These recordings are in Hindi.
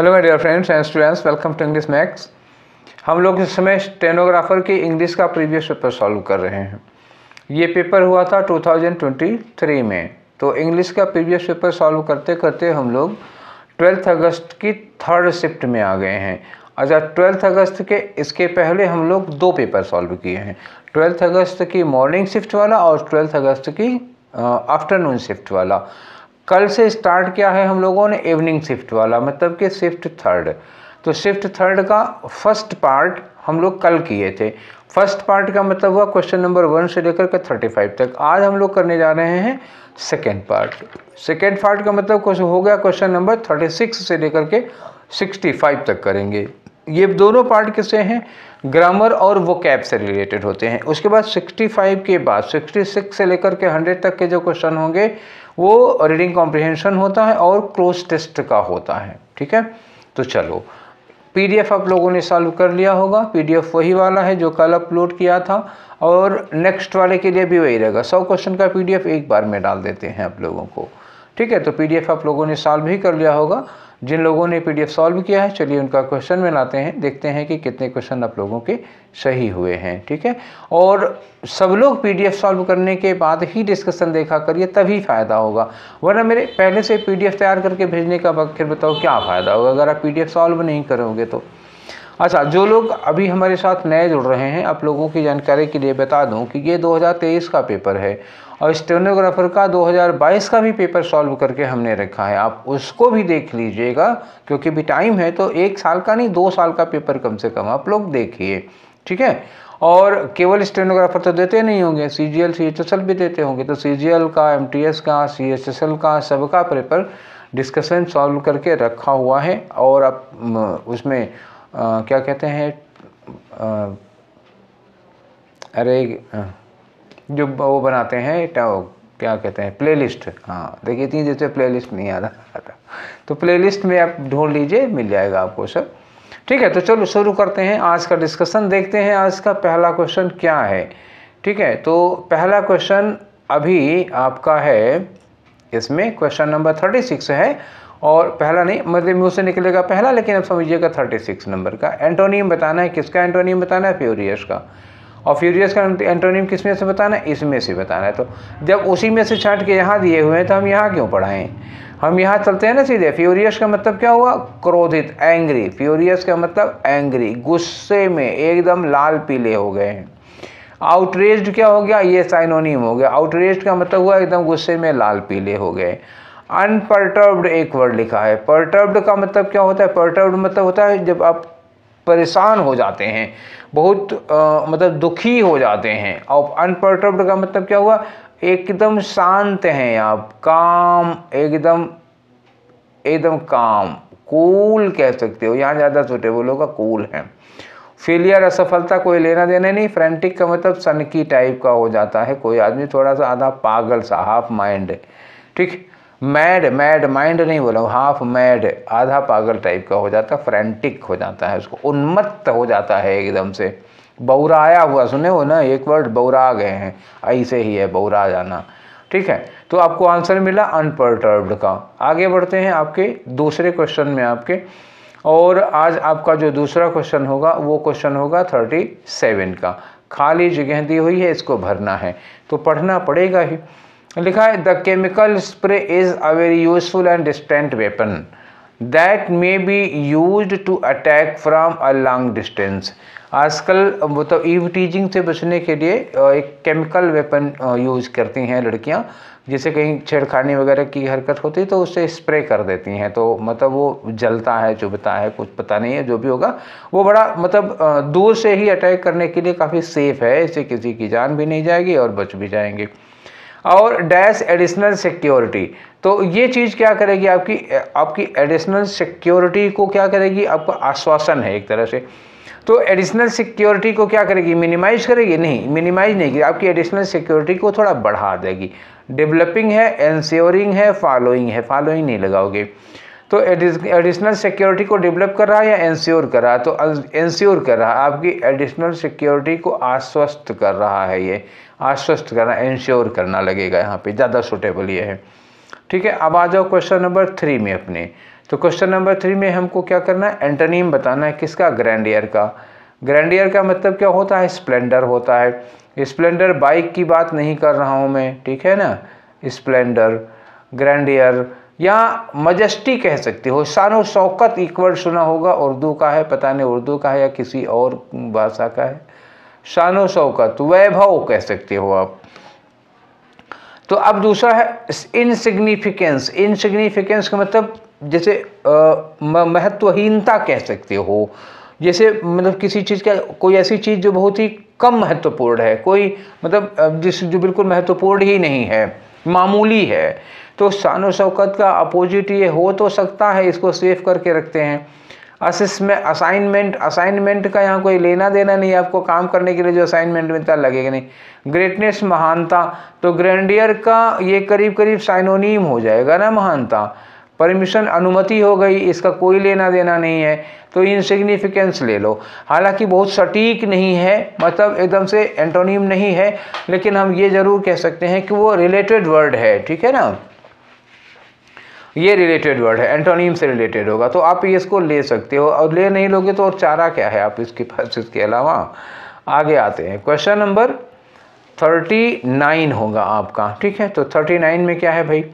Hello my dear friends and students, welcome to English Max. हम लोग इस समय स्टेनोग्राफर की इंग्लिश का प्रीवियस पेपर सॉल्व कर रहे हैं। ये पेपर हुआ था 2023 में। तो इंग्लिश का प्रीवियस पेपर सॉल्व करते करते हम लोग 12 अगस्त की थर्ड शिफ्ट में आ गए हैं। अच्छा, 12 अगस्त के इसके पहले हम लोग दो पेपर सॉल्व किए हैं, 12 अगस्त की मॉर्निंग शिफ्ट वाला और 12 अगस्त की आफ्टरनून शिफ्ट वाला। कल से स्टार्ट किया है हम लोगों ने इवनिंग शिफ्ट वाला, मतलब कि शिफ्ट थर्ड। तो शिफ्ट थर्ड का फर्स्ट पार्ट हम लोग कल किए थे। फर्स्ट पार्ट का मतलब हुआ क्वेश्चन नंबर 1 से लेकर के 35 तक। आज हम लोग करने जा रहे हैं सेकेंड पार्ट। सेकेंड पार्ट का मतलब क्वेश्चन हो गया क्वेश्चन नंबर 36 से लेकर के 65 तक करेंगे। ये दोनों पार्ट किससे हैं? ग्रामर और वोकैब से रिलेटेड होते हैं। उसके बाद 65 के बाद 66 से लेकर के 100 तक के जो क्वेश्चन होंगे वो रीडिंग कॉम्प्रिहेंशन होता है और क्लोज टेस्ट का होता है। ठीक है, तो चलो पीडीएफ आप लोगों ने सॉल्व कर लिया होगा। पीडीएफ वही वाला है जो कल अपलोड किया था और नेक्स्ट वाले के लिए भी वही रहेगा। 100 क्वेश्चन का पीडीएफ एक बार में डाल देते हैं आप लोगों को। ठीक है, तो पीडीएफ आप लोगों ने सॉल्व ही कर लिया होगा। जिन लोगों ने पीडीएफ सॉल्व किया है, चलिए उनका क्वेश्चन में लाते हैं, देखते हैं कि कितने क्वेश्चन आप लोगों के सही हुए हैं। ठीक है, और सब लोग पीडीएफ सॉल्व करने के बाद ही डिस्कशन देखा करिए, तभी फ़ायदा होगा। वरना मेरे पहले से पीडीएफ तैयार करके भेजने का वक्त फिर बताओ क्या फ़ायदा होगा अगर आप पीडीएफ सॉल्व नहीं करोगे तो। अच्छा, जो लोग अभी हमारे साथ नए जुड़ रहे हैं, आप लोगों की जानकारी के लिए बता दूं कि ये 2023 का पेपर है और स्टेनोग्राफर का 2022 का भी पेपर सॉल्व करके हमने रखा है। आप उसको भी देख लीजिएगा, क्योंकि भी टाइम है तो 1 साल का नहीं 2 साल का पेपर कम से कम आप लोग देखिए। ठीक है, और केवल स्टेनोग्राफर तो देते नहीं होंगे, सीजीएल सीएचएसएल भी देते होंगे। तो सीजीएल का, एमटीएस का, सीएचएसएल का, सबका पेपर डिस्कशन सॉल्व करके रखा हुआ है। और आप उसमें क्या कहते हैं, जो वो बनाते हैं क्या कहते हैं, प्लेलिस्ट। हाँ देखिए, इतनी देर से प्लेलिस्ट नहीं आ रहा था, तो प्लेलिस्ट में आप ढूंढ लीजिए, मिल जाएगा आपको सब। ठीक है, तो चलो शुरू करते हैं आज का डिस्कशन। देखते हैं आज का पहला क्वेश्चन क्या है। ठीक है, तो पहला क्वेश्चन अभी आपका है, इसमें क्वेश्चन नंबर 36 है। और पहला नहीं, मतलब मुँह से निकलेगा पहला, लेकिन अब समझिएगा 36 नंबर का एंटोनियम बताना है। किसका एंटोनियम बताना है? फ्यूरियस का। और फ्यूरियस का एंटोनियम किस में से बताना है? इसमें से बताना है। तो जब उसी में से छांट के यहाँ दिए हुए हैं तो हम यहाँ क्यों पढ़ाएं? हम यहाँ चलते हैं ना सीधे। फ्यूरियस का मतलब क्या हुआ? क्रोधित, एंग्री। फ्यूरियस का मतलब एंग्री, गुस्से में, एकदम लाल पीले हो गए हैं। आउटरेज्ड क्या हो गया? ये साइनोनिम हो गया। आउटरेज्ड का मतलब हुआ एकदम गुस्से में लाल पीले हो गए। अनपर्टर्ब्ड एक वर्ड लिखा है। पर्टर्ब्ड का मतलब क्या होता है? पर्टर्ब्ड मतलब होता है जब आप परेशान हो जाते हैं, बहुत मतलब दुखी हो जाते हैं। और अनपर्टर्ब्ड का मतलब क्या हुआ? एकदम शांत हैं आप, काम, एकदम काम, कूल कह सकते हो। यहाँ ज़्यादा सूटेबल होगा, कूल है। फेलियर, असफलता, कोई लेना देना नहीं। फ्रेंटिक का मतलब सनकी टाइप का हो जाता है कोई आदमी, थोड़ा सा आधा पागल सा, हाफ माइंड। ठीक, मैड माइंड नहीं बोला, हाफ मैड, आधा पागल टाइप का हो जाता है, फ्रेंटिक हो जाता है, उसको उन्मत्त हो जाता है एकदम से। बौराया हुआ, सुने हो ना एक वर्ड, बौरा गए हैं, ऐसे ही है बौरा जाना। ठीक है, तो आपको आंसर मिला अनपर्टर्ब्ड का। आगे बढ़ते हैं आपके दूसरे क्वेश्चन में आपके। और आज आपका जो दूसरा क्वेश्चन होगा वो क्वेश्चन होगा 37 का। खाली जगह दी हुई है, इसको भरना है, तो पढ़ना पड़ेगा ही। लिखा है, the chemical spray is a very useful and distant weapon that may be used to attack from a long distance. आजकल मतलब ईव टीजिंग से बचने के लिए एक केमिकल वेपन यूज करती हैं लड़कियां, जैसे कहीं छेड़खानी वगैरह की हरकत होती है तो उससे स्प्रे कर देती हैं। तो मतलब वो जलता है, चुभता है, कुछ पता नहीं है, जो भी होगा वो बड़ा मतलब दूर से ही अटैक करने के लिए काफ़ी सेफ है। इससे किसी की जान भी नहीं जाएगी और बच भी जाएंगे। और डैश एडिशनल सिक्योरिटी, तो ये चीज़ क्या करेगी? आपकी एडिशनल सिक्योरिटी को क्या करेगी? आपका आश्वासन है एक तरह से। तो एडिशनल सिक्योरिटी को क्या करेगी? मिनिमाइज करेगी? नहीं, मिनिमाइज नहीं करेगी, आपकी एडिशनल सिक्योरिटी को थोड़ा बढ़ा देगी। डेवलपिंग है, एंश्योरिंग है, फॉलोइंग है, फॉलोइंग नहीं लगाओगे। तो एडिशनल सिक्योरिटी को डेवलप कर रहा है या एंश्योर कर रहा है? तो एंश्योर कर रहा है, आपकी एडिशनल सिक्योरिटी को आश्वस्त कर रहा है। ये आश्वस्त करना, एंश्योर करना लगेगा यहाँ पे, ज़्यादा सूटेबल ये है। ठीक है, अब आ जाओ क्वेश्चन नंबर 3 में अपने। तो क्वेश्चन नंबर 3 में हमको क्या करना है, एंटोनिम बताना है। किसका? ग्रैंडियर का। ग्रैंडियर का मतलब क्या होता है? स्प्लेंडर होता है। स्प्लेंडर बाइक की बात नहीं कर रहा हूँ मैं, ठीक है ना। स्प्लेंडर, ग्रैंडियर या मजेस्टी कह सकते हो। शानो शौकत एक वर्ड सुना होगा, उर्दू का है, पता नहीं उर्दू का है या किसी और भाषा का है। शानो शौकत, वैभव कह सकते हो आप। तो अब दूसरा है इनसिग्निफिकेंस। इनसिग्निफिकेंस का मतलब जैसे महत्वहीनता कह सकते हो। जैसे मतलब किसी चीज़ का, कोई ऐसी चीज़ जो बहुत ही कम महत्वपूर्ण है, कोई मतलब जो बिल्कुल महत्वपूर्ण ही नहीं है, मामूली है। तो शानो शौकत का अपोजिट ये हो तो सकता है, इसको सेव करके रखते हैं। असाइनमेंट, असाइनमेंट का यहाँ कोई लेना देना नहीं, आपको काम करने के लिए जो असाइनमेंट मिलता है लगेगा नहीं। ग्रेटनेस, महानता, तो ग्रैंडियर का ये करीब करीब साइनोनीम हो जाएगा ना, महानता। परमिशन, अनुमति हो गई, इसका कोई लेना देना नहीं है, तो इनसिग्निफिकेंस ले लो। हालांकि बहुत सटीक नहीं है, मतलब एकदम से एंटोनिम नहीं है, लेकिन हम ये जरूर कह सकते हैं कि वो रिलेटेड वर्ड है, ठीक है ना। ये रिलेटेड वर्ड है, एंटोनिम से रिलेटेड होगा, तो आप इसको ले सकते हो। और ले नहीं लोगे तो और चारा क्या है आप इसके पास, इसके अलावा। आगे आते हैं, क्वेश्चन नंबर 39 होगा आपका, ठीक है। तो 39 में क्या है भाई,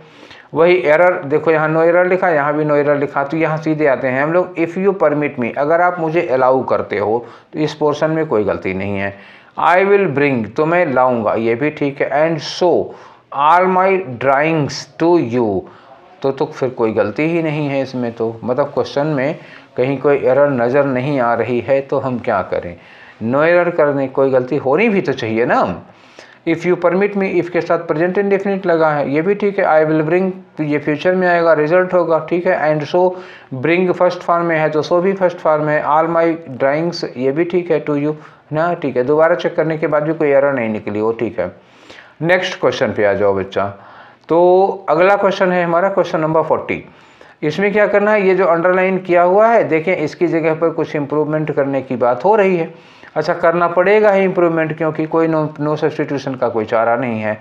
वही एरर, देखो यहाँ नो एरर लिखा, यहाँ भी नो एरर लिखा। तो यहाँ सीधे आते हैं हम लोग। इफ़ यू परमिट मी, अगर आप मुझे अलाउ करते हो, तो इस पोर्शन में कोई गलती नहीं है। आई विल ब्रिंग, तो मैं लाऊंगा, ये भी ठीक है। And show all my drawings to you, तो फिर कोई गलती ही नहीं है इसमें। तो मतलब क्वेश्चन में कहीं कोई एरर नज़र नहीं आ रही है, तो हम क्या करें। नो एरर करने, कोई गलती होनी भी तो चाहिए ना। If you permit me, if के साथ प्रेजेंट इंडेफिनिट लगा है, ये भी ठीक है। आई विल ब्रिंग, तो ये फ्यूचर में आएगा, रिजल्ट होगा, ठीक है। And so, bring first form में है तो सो भी फर्स्ट फॉर्म में है। ऑल माई ड्राइंग्स, ये भी ठीक है, टू यू ना, ठीक है। दोबारा चेक करने के बाद भी कोई एरर नहीं निकली, वो ठीक है। नेक्स्ट क्वेश्चन पे आ जाओ बच्चा। तो अगला क्वेश्चन है हमारा क्वेश्चन नंबर 40। इसमें क्या करना है, ये जो अंडरलाइन किया हुआ है, देखें इसकी जगह पर कुछ इंप्रूवमेंट करने की बात हो रही है। अच्छा, करना पड़ेगा ही इंप्रूवमेंट, क्योंकि कोई नो सब्स्टिट्यूशन का कोई चारा नहीं है।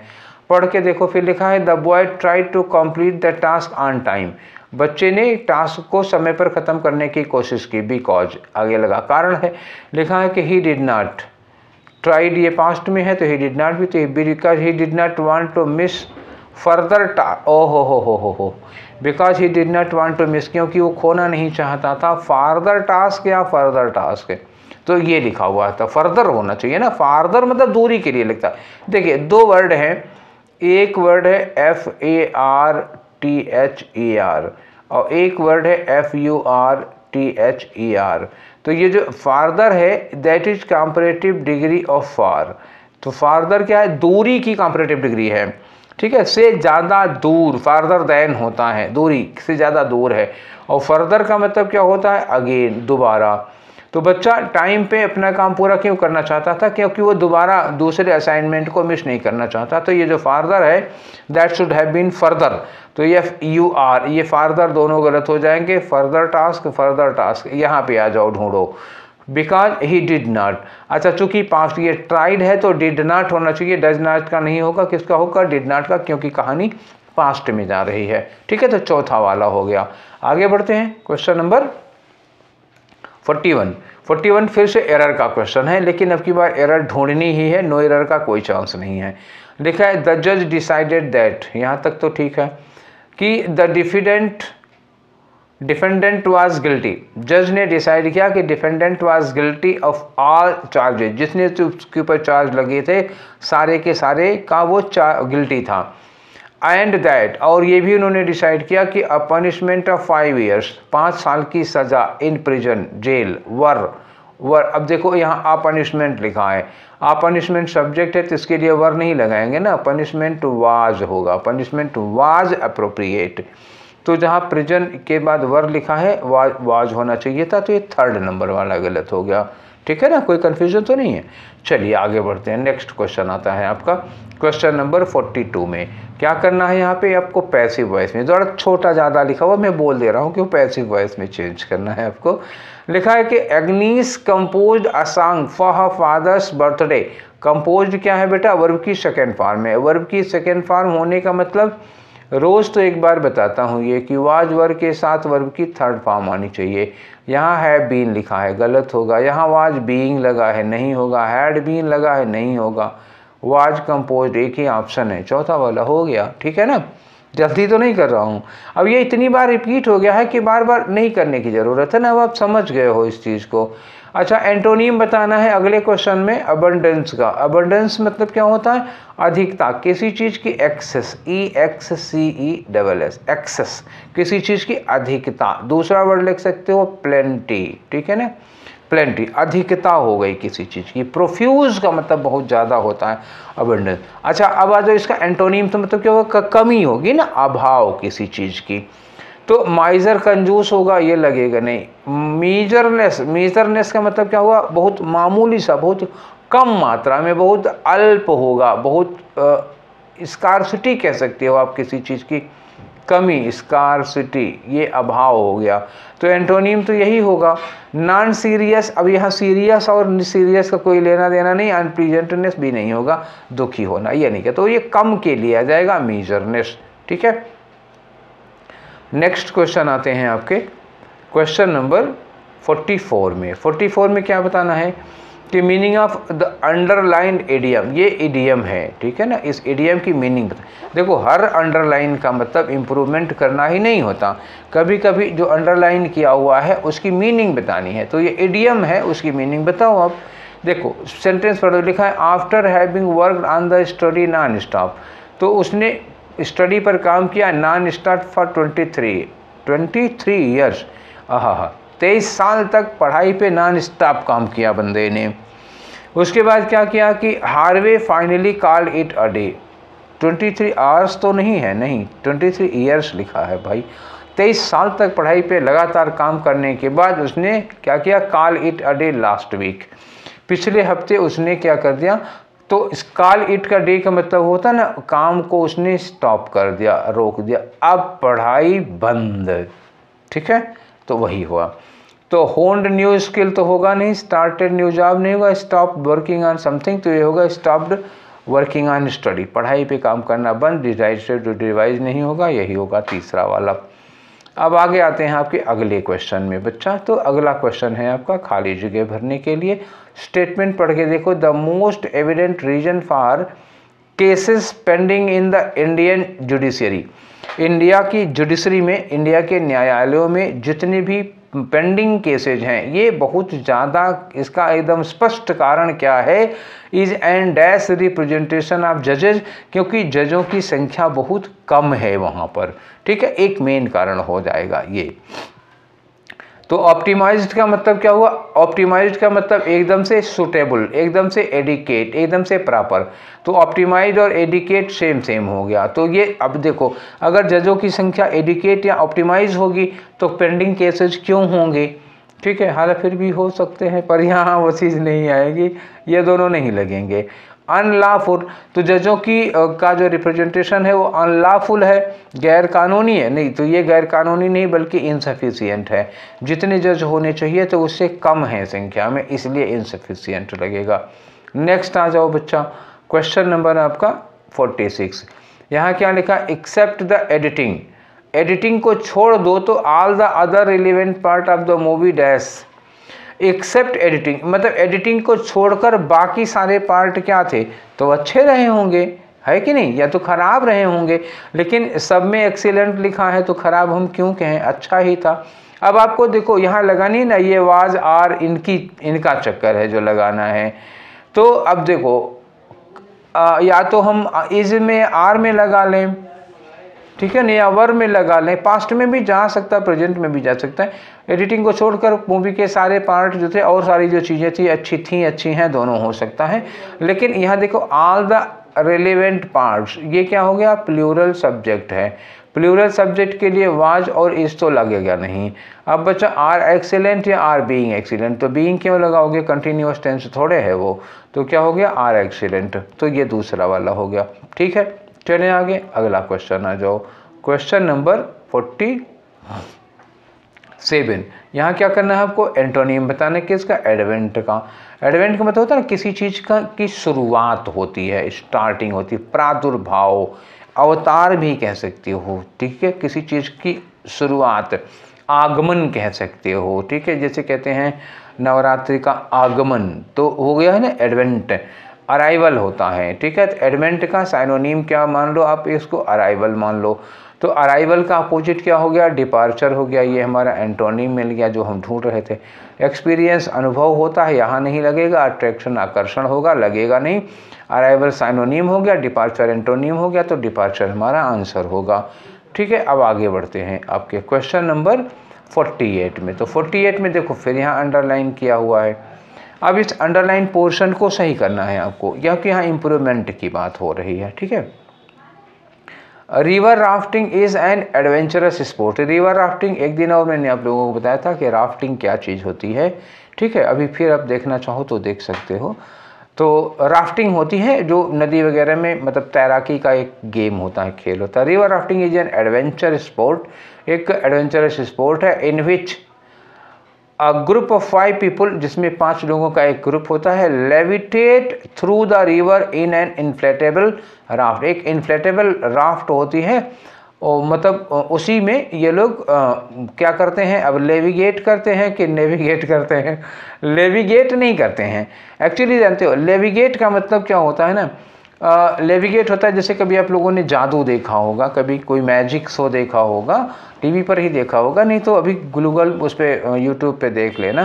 पढ़ के देखो, फिर लिखा है the boy try to complete the task on time. बच्चे ने टास्क को समय पर ख़त्म करने की कोशिश की। बिकॉज आगे लगा कारण है, लिखा है कि ही डिड नॉट ट्राइड, ये पास्ट में है तो ही डिड नॉट भी, तो because he did not want to miss further task. ओ हो, because he did not want to miss, क्योंकि वो खोना नहीं चाहता था फार्दर टास्क या फर्दर टास्क। तो ये लिखा हुआ था, फर्दर होना चाहिए ना, फार्दर मतलब दूरी के लिए लिखता। देखिए दो वर्ड हैं, एक वर्ड है FARTHER और एक वर्ड है FURTHER। तो ये जो फार्दर है, that is comparative degree of far. तो फार्दर क्या है, दूरी की कंपैरेटिव डिग्री है, ठीक है। से ज़्यादा दूर, फार्दर दैन होता है, दूरी से ज़्यादा दूर है। और फर्दर का मतलब क्या होता है, अगेन, दोबारा। तो बच्चा टाइम पे अपना काम पूरा क्यों करना चाहता था, क्योंकि वो दोबारा दूसरे असाइनमेंट को मिस नहीं करना चाहता। तो ये जो फार्दर है, that should have been further. तो ये FUR, ये फार्दर दोनों गलत हो जाएंगे। फर्दर टास्क, यहाँ पे आ जाओ, ढूंढो। बिकॉज ही डिड नॉट, अच्छा चूंकि पास्ट ये ट्राइड है तो डिड नॉट होना चाहिए, डज नॉट का नहीं होगा। किसका होगा, डिड नॉट का, क्योंकि कहानी पास्ट में जा रही है, ठीक है। तो चौथा वाला हो गया। आगे बढ़ते हैं, क्वेश्चन नंबर 41 फिर से एरर का क्वेश्चन है, लेकिन अब की बार एरर ढूंढनी ही है, नो एरर का कोई चांस नहीं है। लिखा है द जज डिसाइडेड दैट, यहाँ तक तो ठीक है, कि द डिफेंडेंट वाज गिल्टी। जज ने डिसाइड किया कि defendant was guilty of all charges, जिसने उसके ऊपर चार्ज लगे थे सारे के सारे का वो गिल्टी था। एंड दैट, और ये भी उन्होंने डिसाइड किया कि अ पनिशमेंट ऑफ 5 years, 5 साल की सज़ा इन प्रिजन, जेल, वर। अब देखो यहाँ आ पनिशमेंट लिखा है, आ पनिशमेंट सब्जेक्ट है तो इसके लिए वर नहीं लगाएंगे ना, पनिशमेंट वाज होगा, पनिशमेंट वाज अप्रोप्रिएट। तो जहाँ प्रिजन के बाद वर लिखा है, वाज होना चाहिए था, तो ये 3rd नंबर वाला गलत हो गया, ठीक है ना, कोई कन्फ्यूजन तो नहीं है। चलिए आगे बढ़ते हैं, नेक्स्ट क्वेश्चन आता है आपका क्वेश्चन नंबर 42 में। क्या करना है यहाँ पे आपको, पैसिव वॉइस में, थोड़ा छोटा ज़्यादा लिखा हुआ, मैं बोल दे रहा हूँ कि वो पैसिव वॉइस में चेंज करना है आपको। लिखा है कि Agnes composed a song for her father's birthday. Composed क्या है बेटा, वर्ब की सेकेंड फॉर्म है। वर्ब की सेकेंड फॉर्म होने का मतलब रोज़ तो एक बार बताता हूँ ये कि वाज वर्ब के साथ वर्ब की थर्ड फॉर्म आनी चाहिए। यहाँ है बीन लिखा है, गलत होगा। यहाँ वाज बीइंग लगा है, नहीं होगा। हैड बीन लगा है, नहीं होगा। वाज कंपोज्ड, एक ही ऑप्शन है, चौथा वाला हो गया। ठीक है ना, जल्दी तो नहीं कर रहा हूँ। अब ये इतनी बार रिपीट हो गया है कि बार बार नहीं करने की ज़रूरत है ना, अब आप समझ गए हो इस चीज़ को। अच्छा, एंटोनिम बताना है अगले क्वेश्चन में अबंडेंस का। अबंडेंस मतलब क्या होता है? अधिकता, किसी चीज़ की एक्सेस, EXCESS, एक्सेस, किसी चीज़ की अधिकता। दूसरा वर्ड लिख सकते हो प्लेंटी, ठीक है ना, प्लेंटी, अधिकता हो गई किसी चीज़ की। प्रोफ्यूज का मतलब बहुत ज़्यादा होता है अबंडेंस। अच्छा, अब आ जाओ इसका एंटोनिम, तो मतलब क्या होगा? कमी होगी ना, अभाव किसी चीज़ की। तो माइजर कंजूस होगा, ये लगेगा नहीं। मीजरनेस, मीजरनेस का मतलब क्या हुआ? बहुत मामूली सा, बहुत कम मात्रा में, बहुत अल्प होगा, बहुत स्कार्सिटी कह सकते हो आप किसी चीज़ की, कमी, स्कार्सिटी, ये अभाव हो गया। तो एंटोनिम तो यही होगा। नॉन सीरियस, अब यहाँ सीरियस और सीरियस का कोई लेना देना नहीं। अनप्लीजेंटनेस भी नहीं होगा, दुखी होना, ये नहीं क्या, तो ये कम के लिए आ जाएगा मीजरनेस। ठीक है, नेक्स्ट क्वेश्चन आते हैं आपके क्वेश्चन नंबर 44 में। 44 में क्या बताना है कि meaning of the underlined idiom, ये इडियम है, ठीक है ना, इस इडियम की मीनिंग बता। देखो, हर अंडरलाइन का मतलब इम्प्रूवमेंट करना ही नहीं होता, कभी कभी जो अंडरलाइन किया हुआ है उसकी मीनिंग बतानी है। तो ये इडियम है, उसकी मीनिंग बताओ आप। देखो सेंटेंस पढ़ो, लिखा है after having worked on the study non stop, तो उसने स्टडी पर काम किया नॉन स्टॉप फॉर 23 ईयर्स। आहा, 23 साल तक पढ़ाई पे नॉन स्टॉप काम किया बंदे ने। उसके बाद क्या किया कि Harvey finally called it a day. 23 hours तो नहीं है, नहीं, 23 ईयर्स लिखा है भाई। 23 साल तक पढ़ाई पे लगातार काम करने के बाद उसने क्या किया? Call it a day last week, पिछले हफ्ते उसने क्या कर दिया? तो इस कॉल इट का डे का मतलब होता है ना, काम को उसने स्टॉप कर दिया, रोक दिया, अब पढ़ाई बंद। ठीक है, तो वही हुआ। तो होन्ड न्यू स्किल तो होगा नहीं, स्टार्टेड न्यू जॉब नहीं होगा, स्टॉप वर्किंग ऑन समथिंग तो ये होगा स्टॉप्ड वर्किंग ऑन स्टडी, पढ़ाई पे काम करना बंद। डिसाइडेड रिवाइज नहीं होगा, यही होगा तीसरा वाला। अब आगे आते हैं आपके अगले क्वेश्चन में बच्चा। तो अगला क्वेश्चन है आपका खाली जगह भरने के लिए। स्टेटमेंट पढ़ के देखो, the most evident reason for cases pending in the Indian judiciary. India की जुडिशरी में, इंडिया के न्यायालयों में जितने भी पेंडिंग केसेज हैं, ये बहुत ज़्यादा, इसका एकदम स्पष्ट कारण क्या है? Is and dash representation of जजेज, क्योंकि जजों की संख्या बहुत कम है वहाँ पर। ठीक है, एक मेन कारण हो जाएगा ये। तो ऑप्टिमाइज्ड का मतलब क्या हुआ? ऑप्टिमाइज्ड का मतलब एकदम से सूटेबल, एकदम से एडिकेट, एकदम से प्रॉपर। तो ऑप्टिमाइज्ड और एडिकेट सेम हो गया। तो ये अब देखो, अगर जजों की संख्या एडिकेट या ऑप्टिमाइज होगी तो पेंडिंग केसेज क्यों होंगे? ठीक है, हालांकि फिर भी हो सकते हैं, पर यहाँ वो चीज़ नहीं आएगी, ये दोनों नहीं लगेंगे। अनलॉफुल, तो जजों की का जो रिप्रेजेंटेशन है वो अनलॉफुल है, गैर कानूनी है। नहीं, तो ये गैर कानूनी नहीं बल्कि इनसफिशिएंट है। जितने जज होने चाहिए तो उससे कम है संख्या में, इसलिए इनसफिशिएंट लगेगा। नेक्स्ट आ जाओ बच्चा, क्वेश्चन नंबर आपका 46। यहाँ क्या लिखा? एक्सेप्ट द एडिटिंग, एडिटिंग को छोड़ दो तो all the other relevant part of the movie dash. Except editing मतलब एडिटिंग को छोड़कर बाकी सारे पार्ट क्या थे? तो अच्छे रहे होंगे, है कि नहीं, या तो खराब रहे होंगे। लेकिन सब में एक्सीलेंट लिखा है तो खराब हम क्यों कहें, अच्छा ही था। अब आपको देखो यहाँ लगानी ना, ये वाज आर, इनका चक्कर है जो लगाना है। तो अब देखो या तो हम इज में आर में लगा लें, ठीक है ना, या वर में लगा लें, पास्ट में भी जा सकता है, प्रेजेंट में भी जा सकता है। एडिटिंग को छोड़कर मूवी के सारे पार्ट जो थे और सारी जो चीज़ें थी अच्छी हैं, दोनों हो सकता है। लेकिन यहाँ देखो ऑल द रेलेवेंट पार्ट्स, ये क्या हो गया? प्लूरल सब्जेक्ट है। प्लूरल सब्जेक्ट के लिए वाज और इज तो लगेगा नहीं। अब बच्चा आर एक्सीलेंट या आर बीइंग एक्सीलेंट, तो बीइंग क्यों लगाओगे? कंटिन्यूअस टेंस थोड़े है वो, तो क्या हो गया? आर एक्सीलेंट, तो ये दूसरा वाला हो गया। ठीक है, चलें आगे, अगला क्वेश्चन आ जाओ, क्वेश्चन नंबर 47। यहाँ क्या करना है आपको? एंटोनिम बताने के, इसका एडवेंट का। एडवेंट का मतलब होता है ना, किसी चीज़ का की शुरुआत होती है, स्टार्टिंग होती है, प्रादुर्भाव, अवतार भी कह सकते हो, ठीक है, किसी चीज़ की शुरुआत, आगमन कह सकते हो, ठीक है, जैसे कहते हैं नवरात्रि का आगमन तो हो गया है ना एडवेंट, अराइवल होता है, ठीक है। तो एडवेंट का साइनोनिम क्या मान लो आप, इसको अराइवल मान लो। तो अराइवल का अपोजिट क्या हो गया, डिपार्चर हो गया। ये हमारा एंटोनिम मिल गया जो हम ढूंढ रहे थे। एक्सपीरियंस अनुभव होता है, यहाँ नहीं लगेगा। अट्रैक्शन आकर्षण होगा, लगेगा नहीं। अराइवल साइनोनिम हो गया, डिपार्चर एंटोनिम हो गया, तो डिपार्चर हमारा आंसर होगा, ठीक है। अब आगे बढ़ते हैं आपके क्वेश्चन नंबर 48 में। तो 48 में देखो फिर यहाँ अंडरलाइन किया हुआ है। अब इस अंडरलाइन पोर्शन को सही करना है आपको, क्योंकि यहाँ इम्प्रूवमेंट की बात हो रही है, ठीक है। River rafting is an adventurous sport. River rafting एक दिन और मैंने आप लोगों को बताया था कि राफ्टिंग क्या चीज़ होती है, ठीक है। अभी फिर आप देखना चाहो तो देख सकते हो। तो राफ्टिंग होती है जो नदी वगैरह में, मतलब तैराकी का एक गेम होता है, खेल होता है। River rafting is an adventure sport, एक एडवेंचरस स्पोर्ट है इन विच अ ग्रुप ऑफ 5 पीपल, जिसमें 5 लोगों का एक ग्रुप होता है, levitate through the river in an inflatable raft. एक इन्फ्लेटेबल राफ्ट होती है और मतलब उसी में ये लोग क्या करते हैं, अब लेविगेट करते हैं कि नेविगेट करते हैं। लेविगेट नहीं करते हैं एक्चुअली, जानते हो लेविगेट का मतलब क्या होता है ना। लेविगेट होता है, जैसे कभी आप लोगों ने जादू देखा होगा, कभी कोई मैजिक शो देखा होगा, टीवी पर ही देखा होगा, नहीं तो अभी गूगल उस पर यूट्यूब पे देख लेना।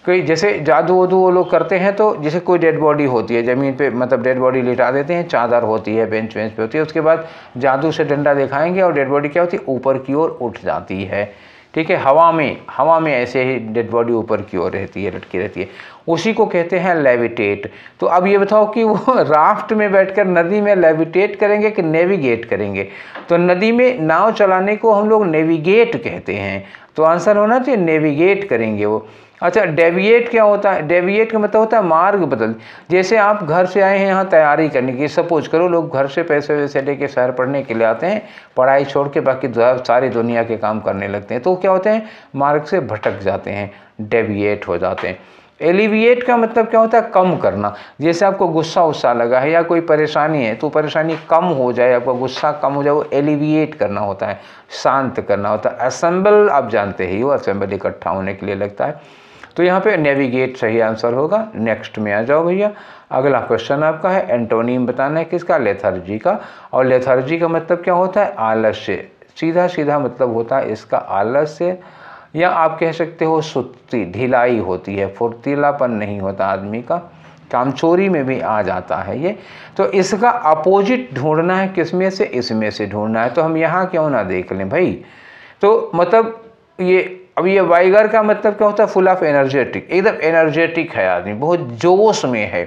कोई जैसे जादू वादू वो लोग करते हैं, तो जैसे कोई डेड बॉडी होती है ज़मीन पे, मतलब डेड बॉडी लिटा देते हैं, चादर होती है, बेंच वेंच पे होती है, उसके बाद जादू से डंडा दिखाएंगे और डेड बॉडी क्या होती है, ऊपर की ओर उठ जाती है, ठीक है। हवा में ऐसे ही डेड बॉडी ऊपर की ओर रहती है, लटकी रहती है, उसी को कहते हैं लेविटेट। तो अब ये बताओ कि वो राफ्ट में बैठकर नदी में लेविटेट करेंगे कि नेविगेट करेंगे। तो नदी में नाव चलाने को हम लोग नेविगेट कहते हैं, तो आंसर होना चाहिए नेविगेट करेंगे वो। अच्छा, डेविएट क्या होता है, डेविएट का मतलब होता है मार्ग बदल। जैसे आप घर से आए हैं यहाँ तैयारी करने की, सपोज करो लोग घर से पैसे वैसे लेके शहर पढ़ने के लिए आते हैं, पढ़ाई छोड़ के बाकी सारी दुनिया के काम करने लगते हैं, तो क्या होते हैं, मार्ग से भटक जाते हैं, डेविएट हो जाते हैं। एलिविएट का मतलब क्या होता है, कम करना। जैसे आपको गुस्सा उस्सा लगा है या कोई परेशानी है, तो परेशानी कम हो जाए, आपका गुस्सा कम हो जाए, वो एलिविएट करना होता है, शांत करना होता है। असेंबल आप जानते ही हो, असेंबल इकट्ठा होने के लिए लगता है। तो यहाँ पे नेविगेट सही आंसर होगा। नेक्स्ट में आ जाओ भैया, अगला क्वेश्चन आपका है एंटोनिम बताना है किसका, लेथर्जी का। और लेथर्जी का मतलब क्या होता है, आलस्य। सीधा सीधा मतलब होता है इसका आलस्य, या आप कह सकते हो सुस्ती, ढिलाई होती है, फुर्तीलापन नहीं होता आदमी का, कामचोरी में भी आ जाता है ये। तो इसका अपोजिट ढूंढना है, किसमें से, इसमें से ढूंढना है। तो हम यहाँ क्यों ना देख लें भाई। तो मतलब ये अब ये वाइगर का मतलब क्या होता है, फुल ऑफ एनर्जेटिक, एकदम एनर्जेटिक है आदमी, बहुत जोश में है।